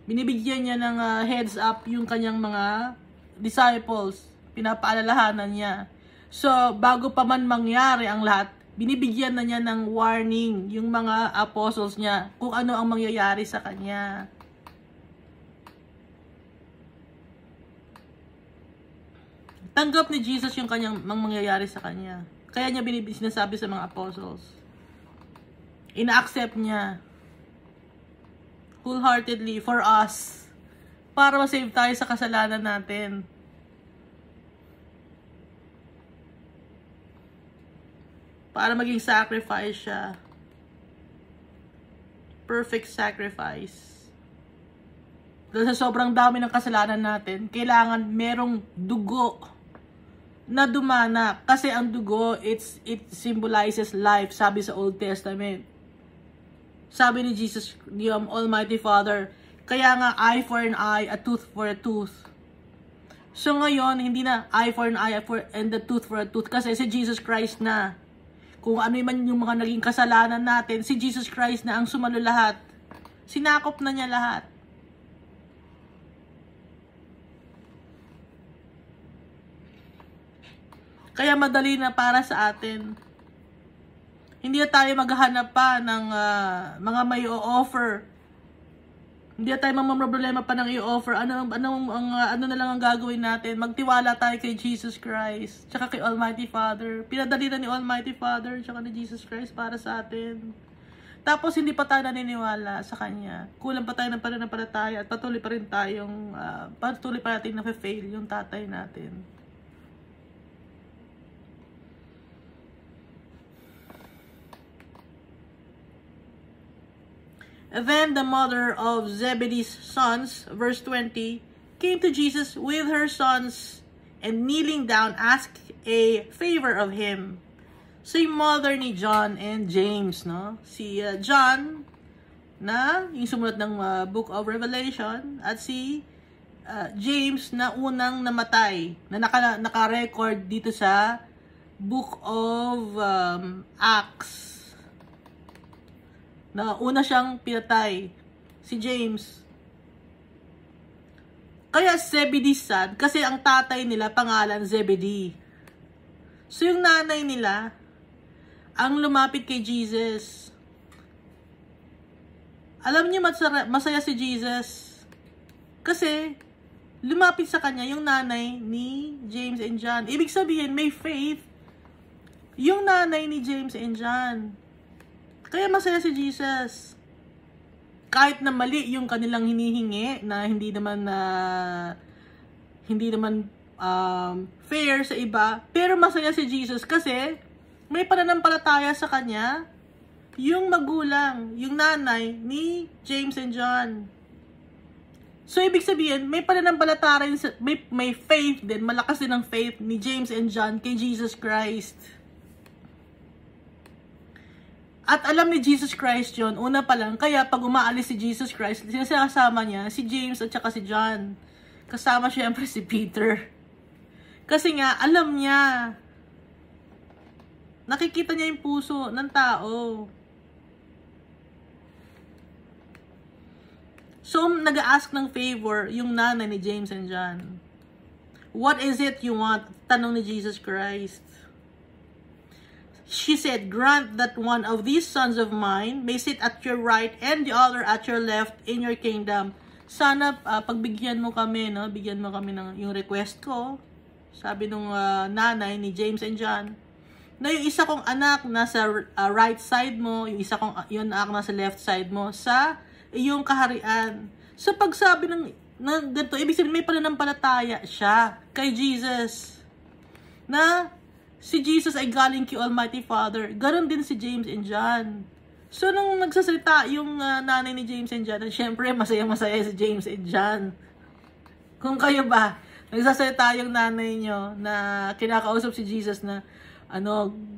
Binibigyan niya ng heads up yung kanyang mga disciples. Pinapaalalahanan niya. So, bago pa man mangyari ang lahat, binibigyan na niya ng warning yung mga apostles niya kung ano ang mangyayari sa kanya. Tanggap ni Jesus yung kanyang mangyayari sa kanya. Kaya niya sinasabi sa mga apostles. Ina-accept niya wholeheartedly for us para ma-save tayo sa kasalanan natin. Para maging sacrifice siya. Perfect sacrifice. Dahil sa sobrang dami ng kasalanan natin, kailangan merong dugo na dumana. Kasi ang dugo, it symbolizes life, sabi sa Old Testament. Sabi ni Jesus, the Almighty Father, kaya nga eye for an eye, a tooth for a tooth. So ngayon, hindi na eye for an eye and the tooth for a tooth. Kasi si Jesus Christ na. Kung ano man yung mga naging kasalanan natin, si Jesus Christ na ang sumalo lahat. Sinakop na niya lahat. Kaya madali na para sa atin. Hindi na tayo maghahanap pa ng mga may o-offer. Hindi na tayo mamamroblema pa ng i-offer. Ano na lang ang gagawin natin? Magtiwala tayo kay Jesus Christ. Tsaka kay Almighty Father. Pinadali na ni Almighty Father tsaka ni Jesus Christ para sa atin. Tapos hindi pa tayo naniniwala sa Kanya. Kulang pa tayo ng pananampalataya at patuloy pa natin na-fail yung tatay natin. Then the mother of Zebedee's sons, verse 20, came to Jesus with her sons, and kneeling down asked a favor of him. So, yung mother ni John and James, no? Si John, na yung sumulat ng Book of Revelation, at si James na unang namatay, na naka-record dito sa Book of Acts. Na una siyang pinatay, si James. Kaya Zebedee's son, kasi ang tatay nila pangalan Zebedee. So yung nanay nila, ang lumapit kay Jesus. Alam niyo masaya si Jesus. Kasi lumapit sa kanya yung nanay ni James and John. Ibig sabihin, may faith yung nanay ni James and John. Kaya masaya si Jesus. Kahit na mali yung kanilang hinihingi na hindi naman fair sa iba, pero masaya si Jesus kasi may pananampalataya sa kanya yung magulang, yung nanay ni James and John. So, ibig sabihin, may pananampalataya rin, may faith din, malakas din ang faith ni James and John kay Jesus Christ. At alam ni Jesus Christ yun, una pa lang, kaya pag umaalis si Jesus Christ, sinasama niya si James at saka si John. Kasama siyempre si Peter. Kasi nga, alam niya, nakikita niya yung puso ng tao. So, nag-ask ng favor yung nanay ni James and John. What is it you want? Tanong ni Jesus Christ. She said, grant that one of these sons of mine may sit at your right and the other at your left in your kingdom. Sana pagbigyan mo kami, no? Bigyan mo kami ng yung request ko. Sabi nung nanay ni James and John, na yung isa kong anak nasa right side mo, yung isa kong yung anak nasa left side mo sa iyong kaharian. So pag sabi ng ganito, ibig sabihin may pananampalataya siya kay Jesus. Na si Jesus ay galing kay Almighty Father. Ganon din si James and John. So nung nagsasalita yung nanay ni James and John, syempre masaya-masaya si James and John. Kung kayo ba, nagsasalita yung nanay nyo na kinakausap si Jesus na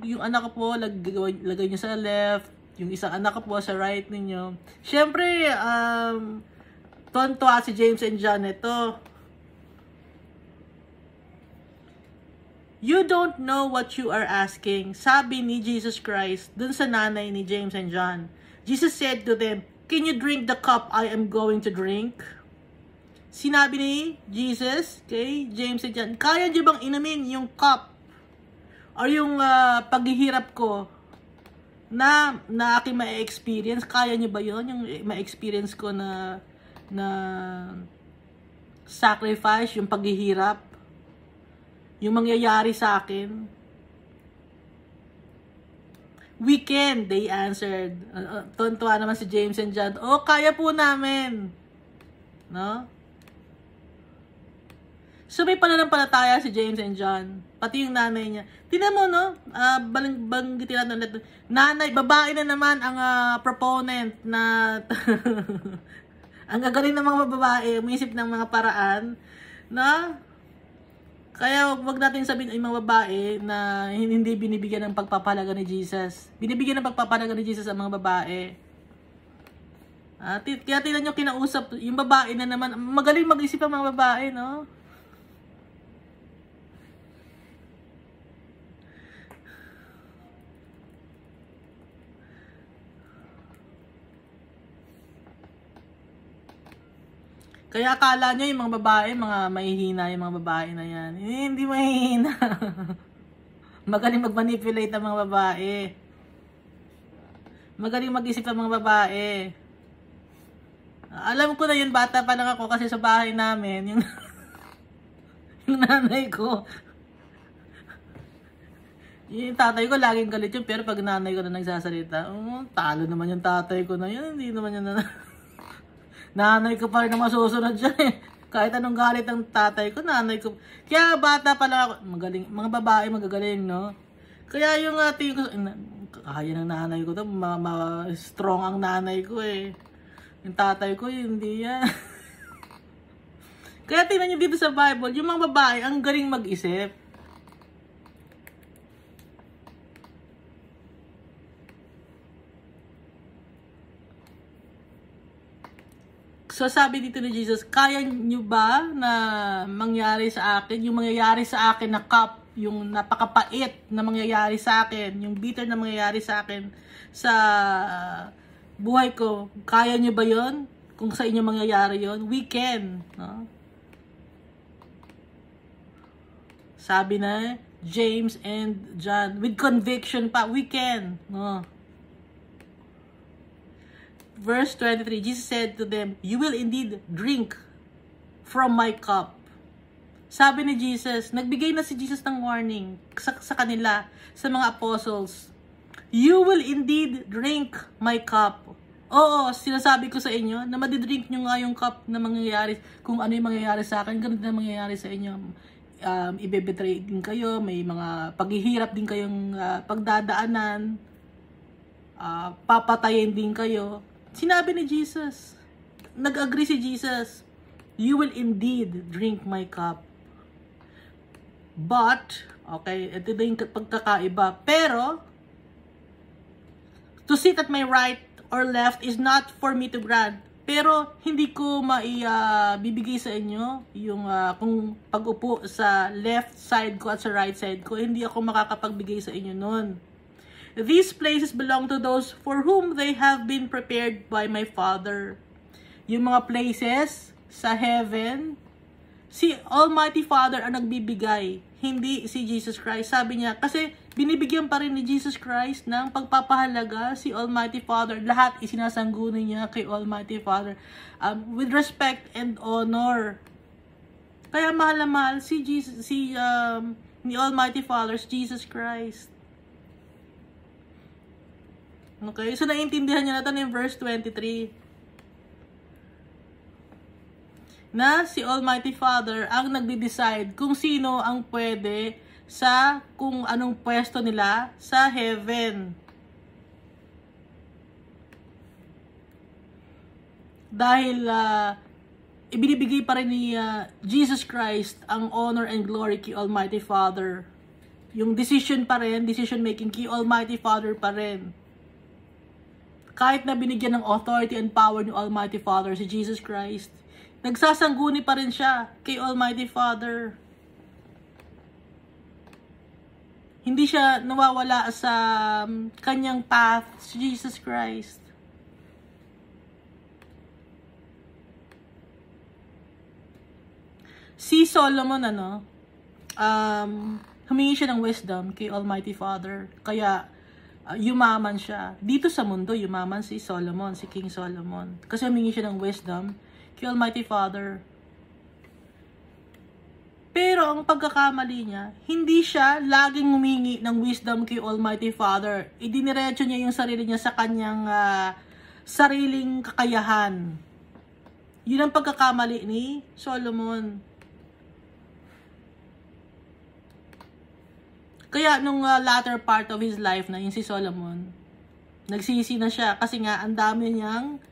yung anak ko po, lagay nyo sa left, yung isang anak ko po sa right ninyo. Siyempre, tontuwa si James and John ito. You don't know what you are asking, sabi ni Jesus Christ dun sa nanay ni James and John. Jesus said to them, can you drink the cup I am going to drink? Sinabi ni Jesus kay James and John, kaya niyo bang inumin yung cup or yung paghihirap ko na aking ma-experience? Kaya niyo ba yun? Yung ma-experience ko na sacrifice, yung paghihirap, yung mangyayari sa akin? We can, they answered. Tuntua naman si James and John, oh, kaya po namin. No? So, may pananampalataya si James and John. Pati yung nanay niya. Tingnan mo, no? Banggitin natin ulit. Nanay, babae na naman ang proponent na ang gagaling ng mga babae, umisip ng mga paraan na kaya wag natin sabihin ay mga babae na hindi binibigyan ng pagpapahalaga ni Jesus. Binibigyan ng pagpapahalaga ni Jesus ang mga babae. Kaya tingnan nyo kinausap, yung babae na naman, magaling mag-isip ang mga babae, no? Kaya akala nyo yung mga babae, mga mahihina yung mga babae na yan. Hindi mahihina. Magaling mag-manipulate ang mga babae. Magaling mag-isip ang mga babae. Alam ko na yun, bata pa lang ako kasi sa bahay namin, yung nanay ko. Yung tatay ko laging galit yun, pero pag nanay ko na nagsasalita, talo naman yung tatay ko na yun, hindi naman yun na nanay ko pa rin na masusunod dyan eh. Kahit anong galit ng tatay ko, nanay ko. Kaya bata pa lang ako, magaling, mga babae magagaling, no? Kaya yung tingin ko, kaya ng nanay ko to, strong ang nanay ko eh. Yung tatay ko, hindi yan. Kaya tingnan nyo dito sa Bible, yung mga babae, ang galing mag-isip. So sabi dito ni Jesus, kaya nyo ba na mangyari sa akin, yung mangyayari sa akin na cup, yung napakapait na mangyayari sa akin, yung bitter na mangyayari sa akin sa buhay ko, kaya nyo ba yon? Kung sa inyo mangyayari yon, we can. No? Sabi na James and John, with conviction pa, we can. No? Verse 23, Jesus said to them, you will indeed drink from my cup. Sabi ni Jesus, nagbigay na si Jesus ng warning sa kanila, sa mga apostles. You will indeed drink my cup. Oo, sinasabi ko sa inyo na madidrink nyo nga yung cup na mangyayari, kung ano yung mangyayari sa akin, ganun na mangyayari sa inyo. Ibebetray din kayo, may mga paghihirap din kayong pagdadaanan, papatayin din kayo. Sinabi ni Jesus, nag-agree si Jesus, you will indeed drink my cup. But, okay, ito din yung pagkakaiba, pero, to sit at my right or left is not for me to grant. Pero, hindi ko bibigay sa inyo yung kung pag-upo sa left side ko at sa right side ko, hindi ako makakapagbigay sa inyo nun. These places belong to those for whom they have been prepared by my Father. Yung mga places sa heaven, si Almighty Father ang nagbibigay, hindi si Jesus Christ. Sabi niya, kasi binibigyan pa rin ni Jesus Christ ng pagpapahalaga si Almighty Father. Lahat isinasangguni niya kay Almighty Father with respect and honor. Kaya mahal na mahal ni Almighty Father, Jesus Christ. Okay, so naiintindihan niyo na ito in verse 23. Na si Almighty Father ang nagde-decide kung sino ang pwede sa kung anong pwesto nila sa heaven. Dahil ibinibigay pa rin ni Jesus Christ ang honor and glory kay Almighty Father. Yung decision pa rin, decision making kay Almighty Father pa rin. Kahit na binigyan ng authority and power ni Almighty Father si Jesus Christ, nagsasangguni pa rin siya kay Almighty Father. Hindi siya nawawala sa kanyang path, si Jesus Christ. Si Solomon, humingi siya ng wisdom kay Almighty Father. Kaya, yumaman siya. Dito sa mundo, yumaman si Solomon, si King Solomon. Kasi humingi siya ng wisdom kay Almighty Father. Pero ang pagkakamali niya, hindi siya laging humingi ng wisdom kay Almighty Father. Idiniretso niya yung sarili niya sa kanyang sariling kakayahan. Yun ang pagkakamali ni Solomon. Kaya nung latter part of his life na yung si Solomon, nagsisi na siya kasi nga ang dami niyang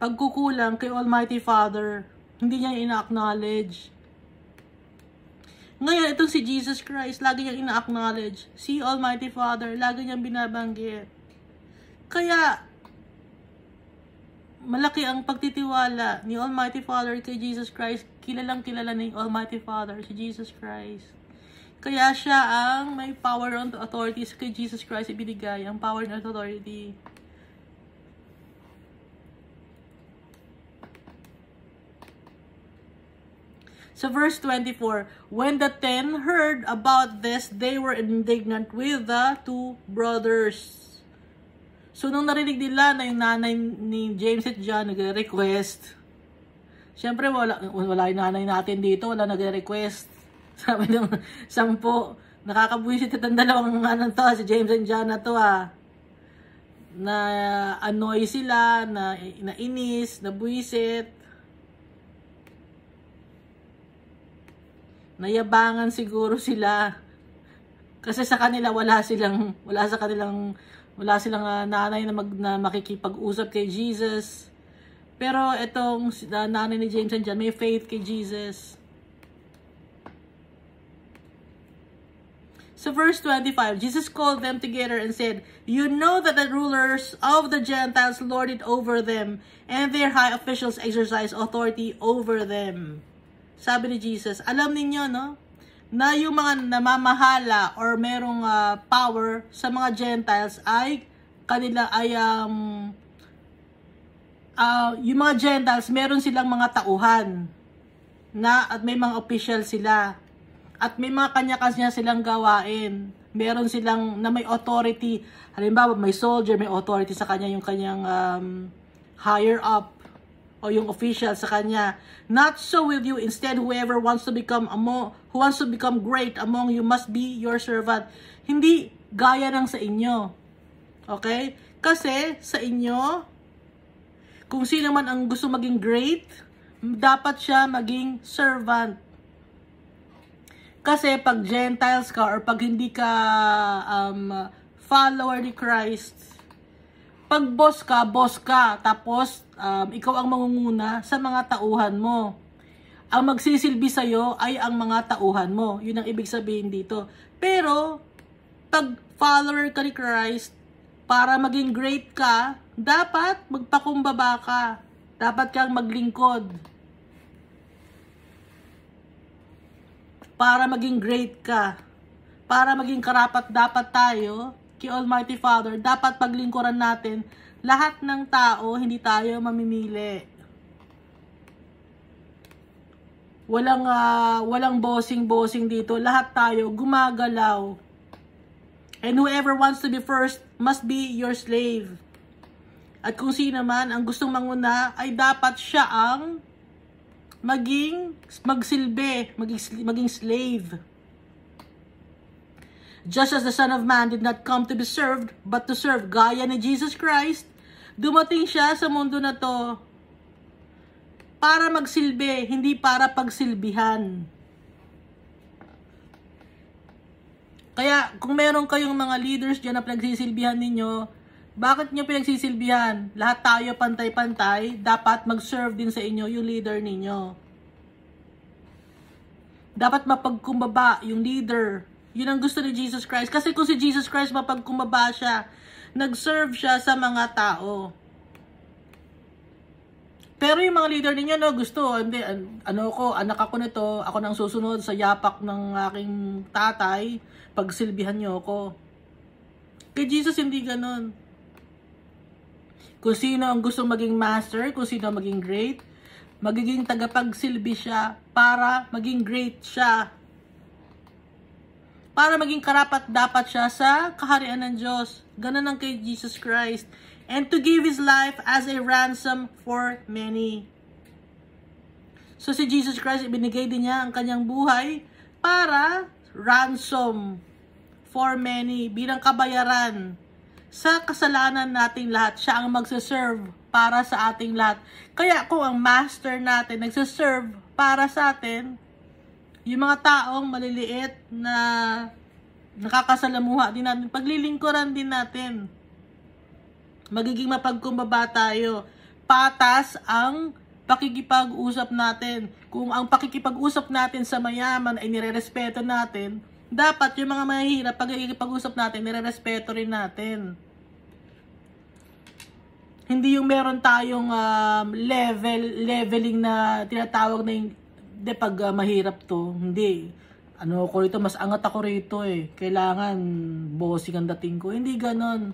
pagkukulang kay Almighty Father. Hindi niya ina-acknowledge. Ngayon, itong si Jesus Christ, lagi niyang ina-acknowledge. Si Almighty Father, lagi niyang binabanggit. Kaya, malaki ang pagtitiwala ni Almighty Father kay Jesus Christ. Kilalang kilala ni Almighty Father si Jesus Christ. Kaya siya ang may power and authority kay Jesus Christ ibinigay, ang power and authority. So verse 24, when the 10 heard about this, they were indignant with the two brothers. So nung narinig nila na yung nanay ni James at John nagre-request, syempre wala yung nanay natin dito, wala nagre-request. Sabi ng 10, nakakabwisit itong dalawang si James and John na to na annoy sila, na inis, na buwisit, nayabangan siguro sila kasi sa kanila wala silang nanay na makikipag-usap kay Jesus. Pero itong nanay ni James and John may faith kay Jesus. So verse 25, Jesus called them together and said, "You know that the rulers of the Gentiles lord it over them, and their high officials exercise authority over them." Sabi ni Jesus, alam ninyo, no, na yung mga namamahala or merong power sa mga Gentiles ay kanila ay yung mga Gentiles, meron silang mga tauhan na at may mga official sila. At may mga kanya-kanya silang gawain. Meron silang na may authority. Halimbawa, may soldier, may authority sa kanya yung kanyang higher up o yung official sa kanya. Not so with you. Instead, whoever wants to become great among you must be your servant. Hindi gaya ng sa inyo. Okay? Kasi sa inyo, kung sino man ang gusto maging great, dapat siya maging servant. Kasi pag Gentiles ka or pag hindi ka follower ni Christ, pag boss ka. Tapos ikaw ang mangunguna sa mga tauhan mo. Ang magsisilbi sa'yo ay ang mga tauhan mo. Yun ang ibig sabihin dito. Pero pag follower ka ni Christ, para maging great ka, dapat magpakumbaba ka. Dapat kang maglingkod. Para maging great ka, para maging karapat-dapat tayo kay Almighty Father, dapat paglingkuran natin lahat ng tao, hindi tayo mamimili. Walang bossing dito, lahat tayo gumagalaw. And whoever wants to be first must be your slave. At kung sino man ang gustong manguna, ay dapat siya ang magsilbi, maging slave. Just as the Son of Man did not come to be served, but to serve. Gaya ni Jesus Christ, dumating siya sa mundo na to para magsilbi, hindi para pagsilbihan. Kaya kung meron kayong mga leaders dyan na pinagsisilbihan ninyo, bakit nyo pinagsisilbihan? Lahat tayo pantay-pantay, dapat mag-serve din sa inyo yung leader ninyo. Dapat mapagkumbaba yung leader. Yun ang gusto ni Jesus Christ. Kasi kung si Jesus Christ mapagkumbaba siya, nag-serve siya sa mga tao. Pero yung mga leader ninyo, no, gusto, hindi, anak ako nito, ako nang susunod sa yapak ng aking tatay, pagsilbihan nyo ako. Kay Jesus, hindi ganon. Kung sino ang gusto maging master, kung sino maging great, magiging tagapagsilbi siya para maging great siya. Para maging karapat-dapat siya sa kaharian ng Diyos. Ganun ang kay Jesus Christ. And to give His life as a ransom for many. So si Jesus Christ, ibinigay din niya ang kanyang buhay para ransom for many, bilang kabayaran sa kasalanan nating lahat. Siya ang magsaserve para sa ating lahat. Kaya kung ang master natin nagsaserve para sa atin, yung mga taong maliliit na nakakasalamuha din natin, paglilingkuran din natin. Magiging mapagkumbaba tayo. Patas ang pakikipag-usap natin. Kung ang pakikipag-usap natin sa mayaman ay nirerespeto natin, dapat yung mga mahihirap, pagkikipag-usap natin, nirerespeto rin natin. Hindi yung meron tayong leveling na tinatawag na yung, pag mahirap to, hindi. Ko rito, mas angat ako rito eh. Kailangan bossing ang dating ko. Hindi ganon.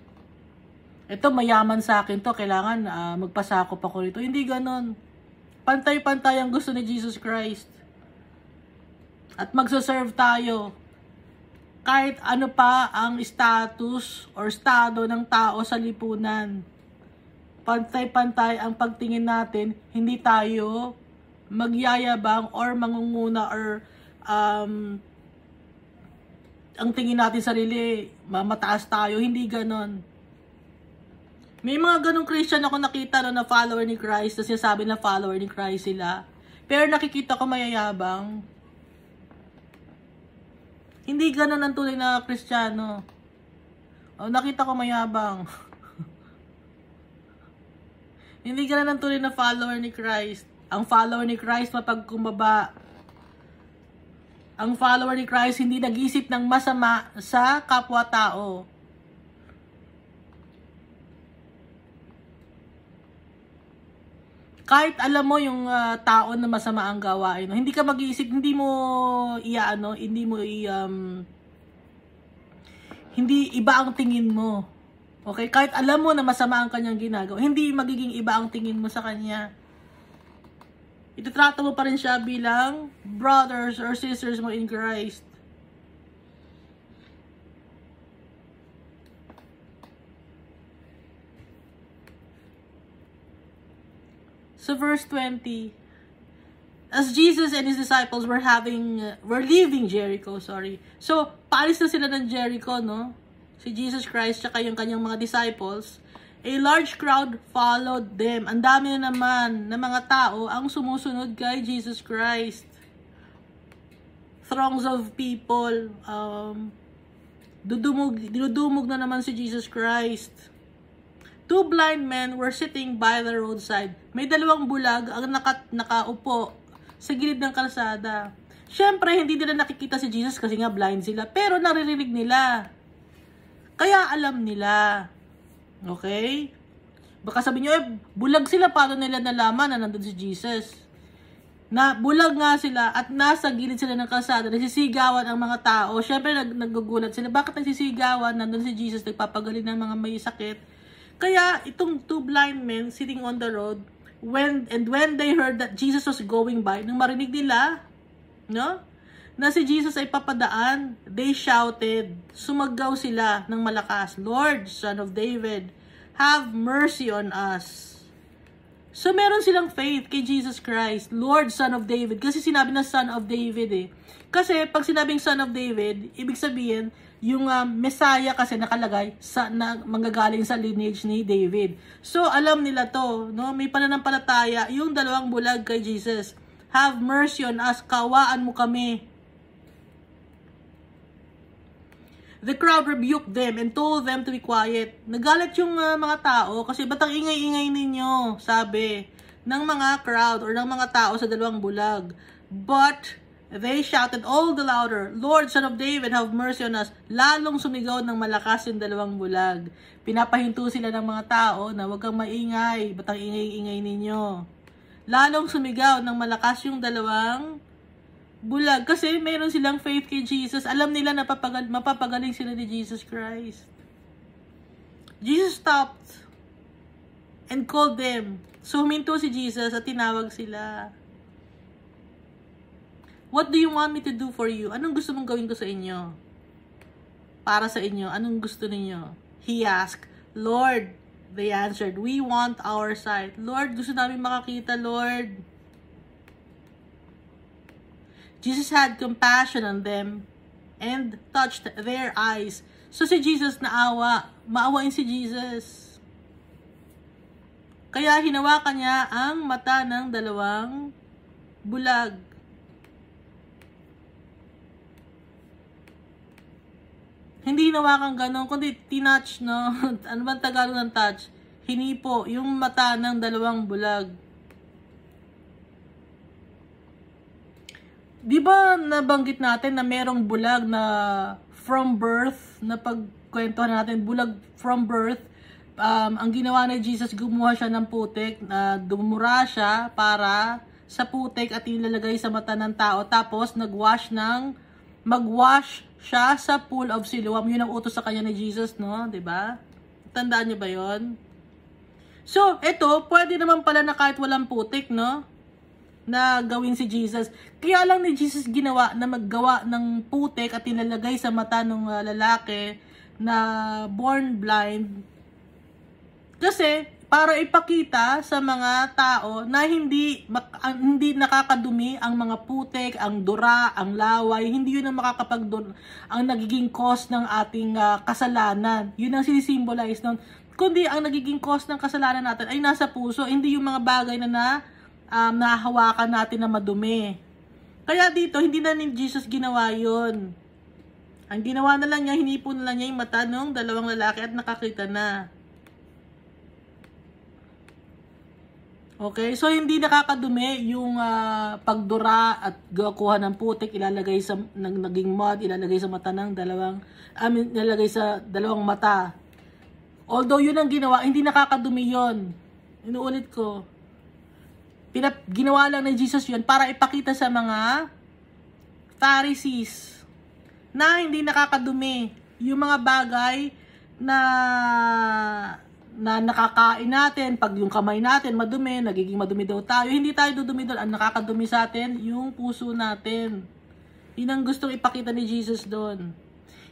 Ito, mayaman sa akin to. Kailangan magpasakop ako rito. Hindi ganon. Pantay-pantay ang gusto ni Jesus Christ. At magsaserve tayo. Kahit ano pa ang status or estado ng tao sa lipunan. Pantay-pantay ang pagtingin natin. Hindi tayo magyayabang or mangunguna or ang tingin natin sarili, mataas tayo. Hindi ganon. May mga ganong Christian ako nakita na follower ni Christ, tapos sinasabi na follower ni Christ sila. Pero nakikita ko mayayabang. Hindi ganon ang tunay na Kristiyano. Nakita ko mayabang. Hindi ganon ang tunay na follower ni Christ. Ang follower ni Christ mapagkumbaba. Ang follower ni Christ hindi nag-isip ng masama sa kapwa-tao. Kahit alam mo yung tao na masama ang gawain, no? Hindi ka mag-iisip, hindi mo hindi iba ang tingin mo. Okay? Kahit alam mo na masama ang kanyang ginagawa, hindi magiging iba ang tingin mo sa kanya. Itutrato mo pa rin siya bilang brothers or sisters mo in Christ. So verse 20, as Jesus and his disciples were leaving Jericho, So, paalis na sila ng Jericho, no? Si Jesus Christ at yung kanyang mga disciples. A large crowd followed them. Ang dami na naman ng mga tao ang sumusunod kay Jesus Christ. Throngs of people. Dinudumog na naman si Jesus Christ. 2 blind men were sitting by the roadside. May 2 bulag ang nakaupo sa gilid ng kalsada. Siyempre, hindi nila nakikita si Jesus kasi nga blind sila. Pero naririnig nila. Kaya alam nila. Okay? Baka sabi nyo, bulag sila, paano nila nalaman na nandun si Jesus? Na bulag nga sila at nasa gilid sila ng kalsada, nagsisigawan ang mga tao. Siyempre, naggugulat sila. Bakit nagsisigawan? Nandun si Jesus, nagpapagaling ng mga may sakit. Kaya, itong 2 blind men sitting on the road, when they heard that Jesus was going by, nung marinig nila, no? Na si Jesus ay papadaan, they shouted, sumagaw sila ng malakas, Lord, Son of David, have mercy on us. So, meron silang faith kay Jesus Christ, Lord, Son of David, kasi sinabi na Son of David eh. Kasi, pag sinabing Son of David, ibig sabihin, yung Messiah kasi nakalagay na manggagaling sa lineage ni David. So, alam nila to, no? May pananampalataya, yung 2 bulag kay Jesus, have mercy on us, kawaan mo kami. The crowd rebuked them and told them to be quiet. Nagalit yung mga tao kasi ba't ang ingay-ingay ninyo, sabi ng mga crowd or ng mga tao sa 2 bulag. But they shouted all the louder, Lord, Son of David, have mercy on us. Lalong sumigaw ng malakas yung 2 bulag. Pinapahinto sila ng mga tao na huwag kang maingay, ba't ang ingay-ingay ninyo. Lalong sumigaw ng malakas yung 2 bulag kasi mayroon silang faith kay Jesus. Alam nila na mapapagaling sila ni Jesus Christ. Jesus stopped and called them. So, huminto si Jesus at tinawag sila. What do you want me to do for you? Anong gusto mong gawin ko sa inyo? Para sa inyo, anong gusto ninyo? He asked, Lord, they answered, we want our sight. Lord, gusto namin makakita, Lord. Jesus had compassion on them and touched their eyes. So si Jesus maawain si Jesus. Kaya hinawakan niya ang mata ng 2 bulag. Hindi hinawakan ganon, kundi tinouch, no? Ano ba Tagalog ng touch? Hinipo yung mata ng 2 bulag. Di ba nabanggit natin na merong bulag na from birth, na pagkwentuhan natin, bulag from birth, ang ginawa ni Jesus, gumawa siya ng putik, dumura siya para sa putik at ilalagay sa mata ng tao, tapos magwash siya sa pool of Siloam. Yun ang utos sa kanya ni Jesus, no? Di ba? Tandaan niyo ba yon? So, ito, pwede naman pala na kahit walang putik, no? Na gawin si Jesus. Kaya lang ni Jesus ginawa na maggawa ng putik at ilalagay sa mata ng lalaki na born blind. Kasi para ipakita sa mga tao na hindi nakakadumi ang mga putik, ang dura, ang laway, hindi yun ang ang nagiging cause ng ating kasalanan. Yun ang sinisimbolize nun. Kundi ang nagiging cause ng kasalanan natin ay nasa puso, hindi yung mga bagay na nahahawakan natin na madumi. Kaya dito, hindi na ni Jesus ginawa yun. Ang ginawa na lang niya, hinipo na lang niya yung mata ng 2 lalaki at nakakita na. Okay? So, hindi nakakadumi yung pagdura at kuha ng putik, ilalagay sa naging mud, ilalagay sa mata ng ilalagay sa dalawang mata. Although yun ang ginawa, hindi nakakadumi yun. Inuulit ko. Ginawa lang ni Jesus yun para ipakita sa mga Pharisees na hindi nakakadumi yung mga bagay na nakakain natin. Pag yung kamay natin madumi, nagiging madumi daw tayo. Hindi tayo dudumi doon. Ang nakakadumi sa atin, yung puso natin. Yun ang gustong ipakita ni Jesus doon.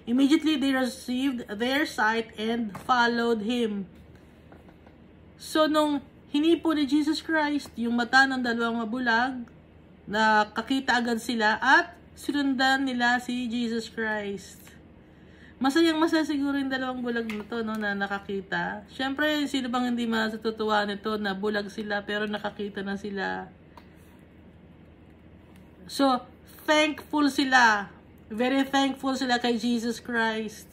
Immediately they received their sight and followed him. So nung hinipo ni Jesus Christ yung mata ng dalawang mabulag, nakakita agad sila at sinundan nila si Jesus Christ. Masaya siguro yung dalawang bulag na to, no, na nakakita. Siyempre, sino bang hindi matutuwa nito na bulag sila pero nakakita na sila. So, thankful sila. Very thankful sila kay Jesus Christ.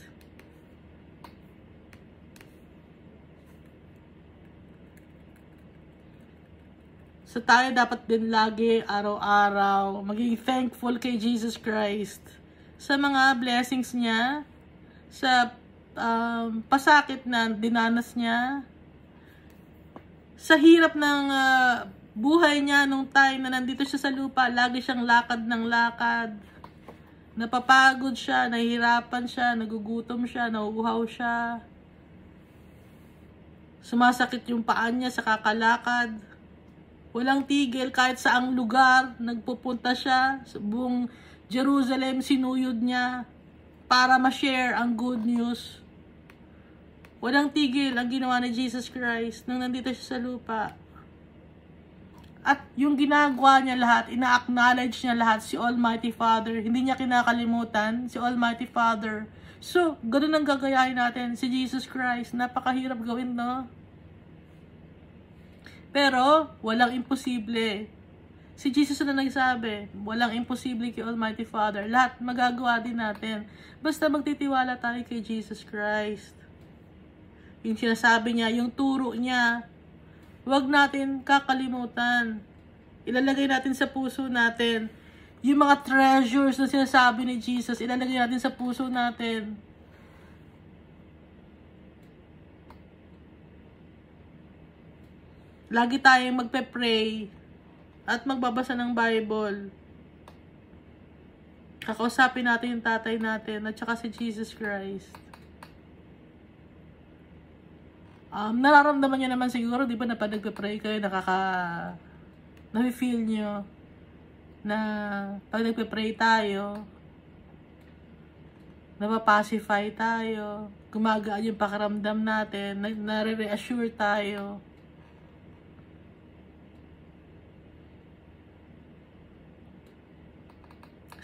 So, tayo dapat din lagi, araw-araw, maging thankful kay Jesus Christ sa mga blessings niya, sa pasakit na dinanas niya, sa hirap ng buhay niya nung time na nandito siya sa lupa. Lagi siyang lakad ng lakad, napapagod siya, nahihirapan siya, nagugutom siya, nauuhaw siya, sumasakit yung paan niya sa kakalakad, walang tigil, kahit saang lugar nagpupunta siya, sa buong Jerusalem sinuyod niya para ma-share ang good news. Walang tigil ang ginawa ni Jesus Christ nung nandito siya sa lupa. At yung ginagawa niya lahat, ina-acknowledge niya lahat si Almighty Father. Hindi niya kinakalimutan si Almighty Father. So, ganun ang gagayahin natin si Jesus Christ. Napakahirap gawin, no? Pero, walang imposible. Si Jesus na nagsabi, walang imposible kay Almighty Father. Lahat magagawa din natin. Basta magtitiwala tayo kay Jesus Christ. Yung sinasabi niya, yung turo niya, huwag natin kakalimutan. Ilalagay natin sa puso natin. Yung mga treasures na sinasabi ni Jesus, ilalagay natin sa puso natin. Lagi tayong magpe-pray at magbabasa ng Bible. Kakausapin natin yung tatay natin at saka si Jesus Christ. Nararamdaman nyo naman siguro, di ba, na pag nagpe-pray kayo, na-feel nyo na pag nagpe-pray tayo, napapacify tayo, gumagaan yung pakiramdam natin, nare-reassure tayo.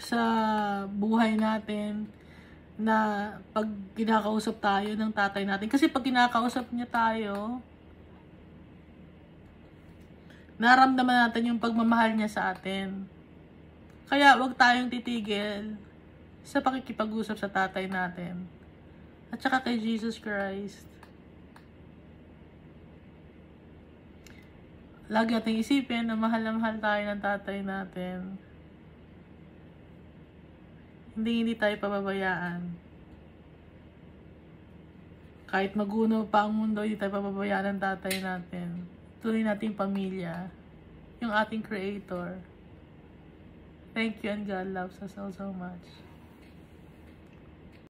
Sa buhay natin, na pag kinakausap tayo ng tatay natin. Kasi pag kinakausap niya tayo, naramdaman natin yung pagmamahal niya sa atin. Kaya wag tayong titigil sa pakikipag-usap sa tatay natin. At saka kay Jesus Christ. Lagi nating isipin na mahal na mahal tayo ng tatay natin. Hindi tayo pababayaan. Kahit maguno pa ang mundo, hindi tayo pababayaan ng tatay natin. Tuloy natin pamilya. Yung ating Creator. Thank you and God loves us all so much.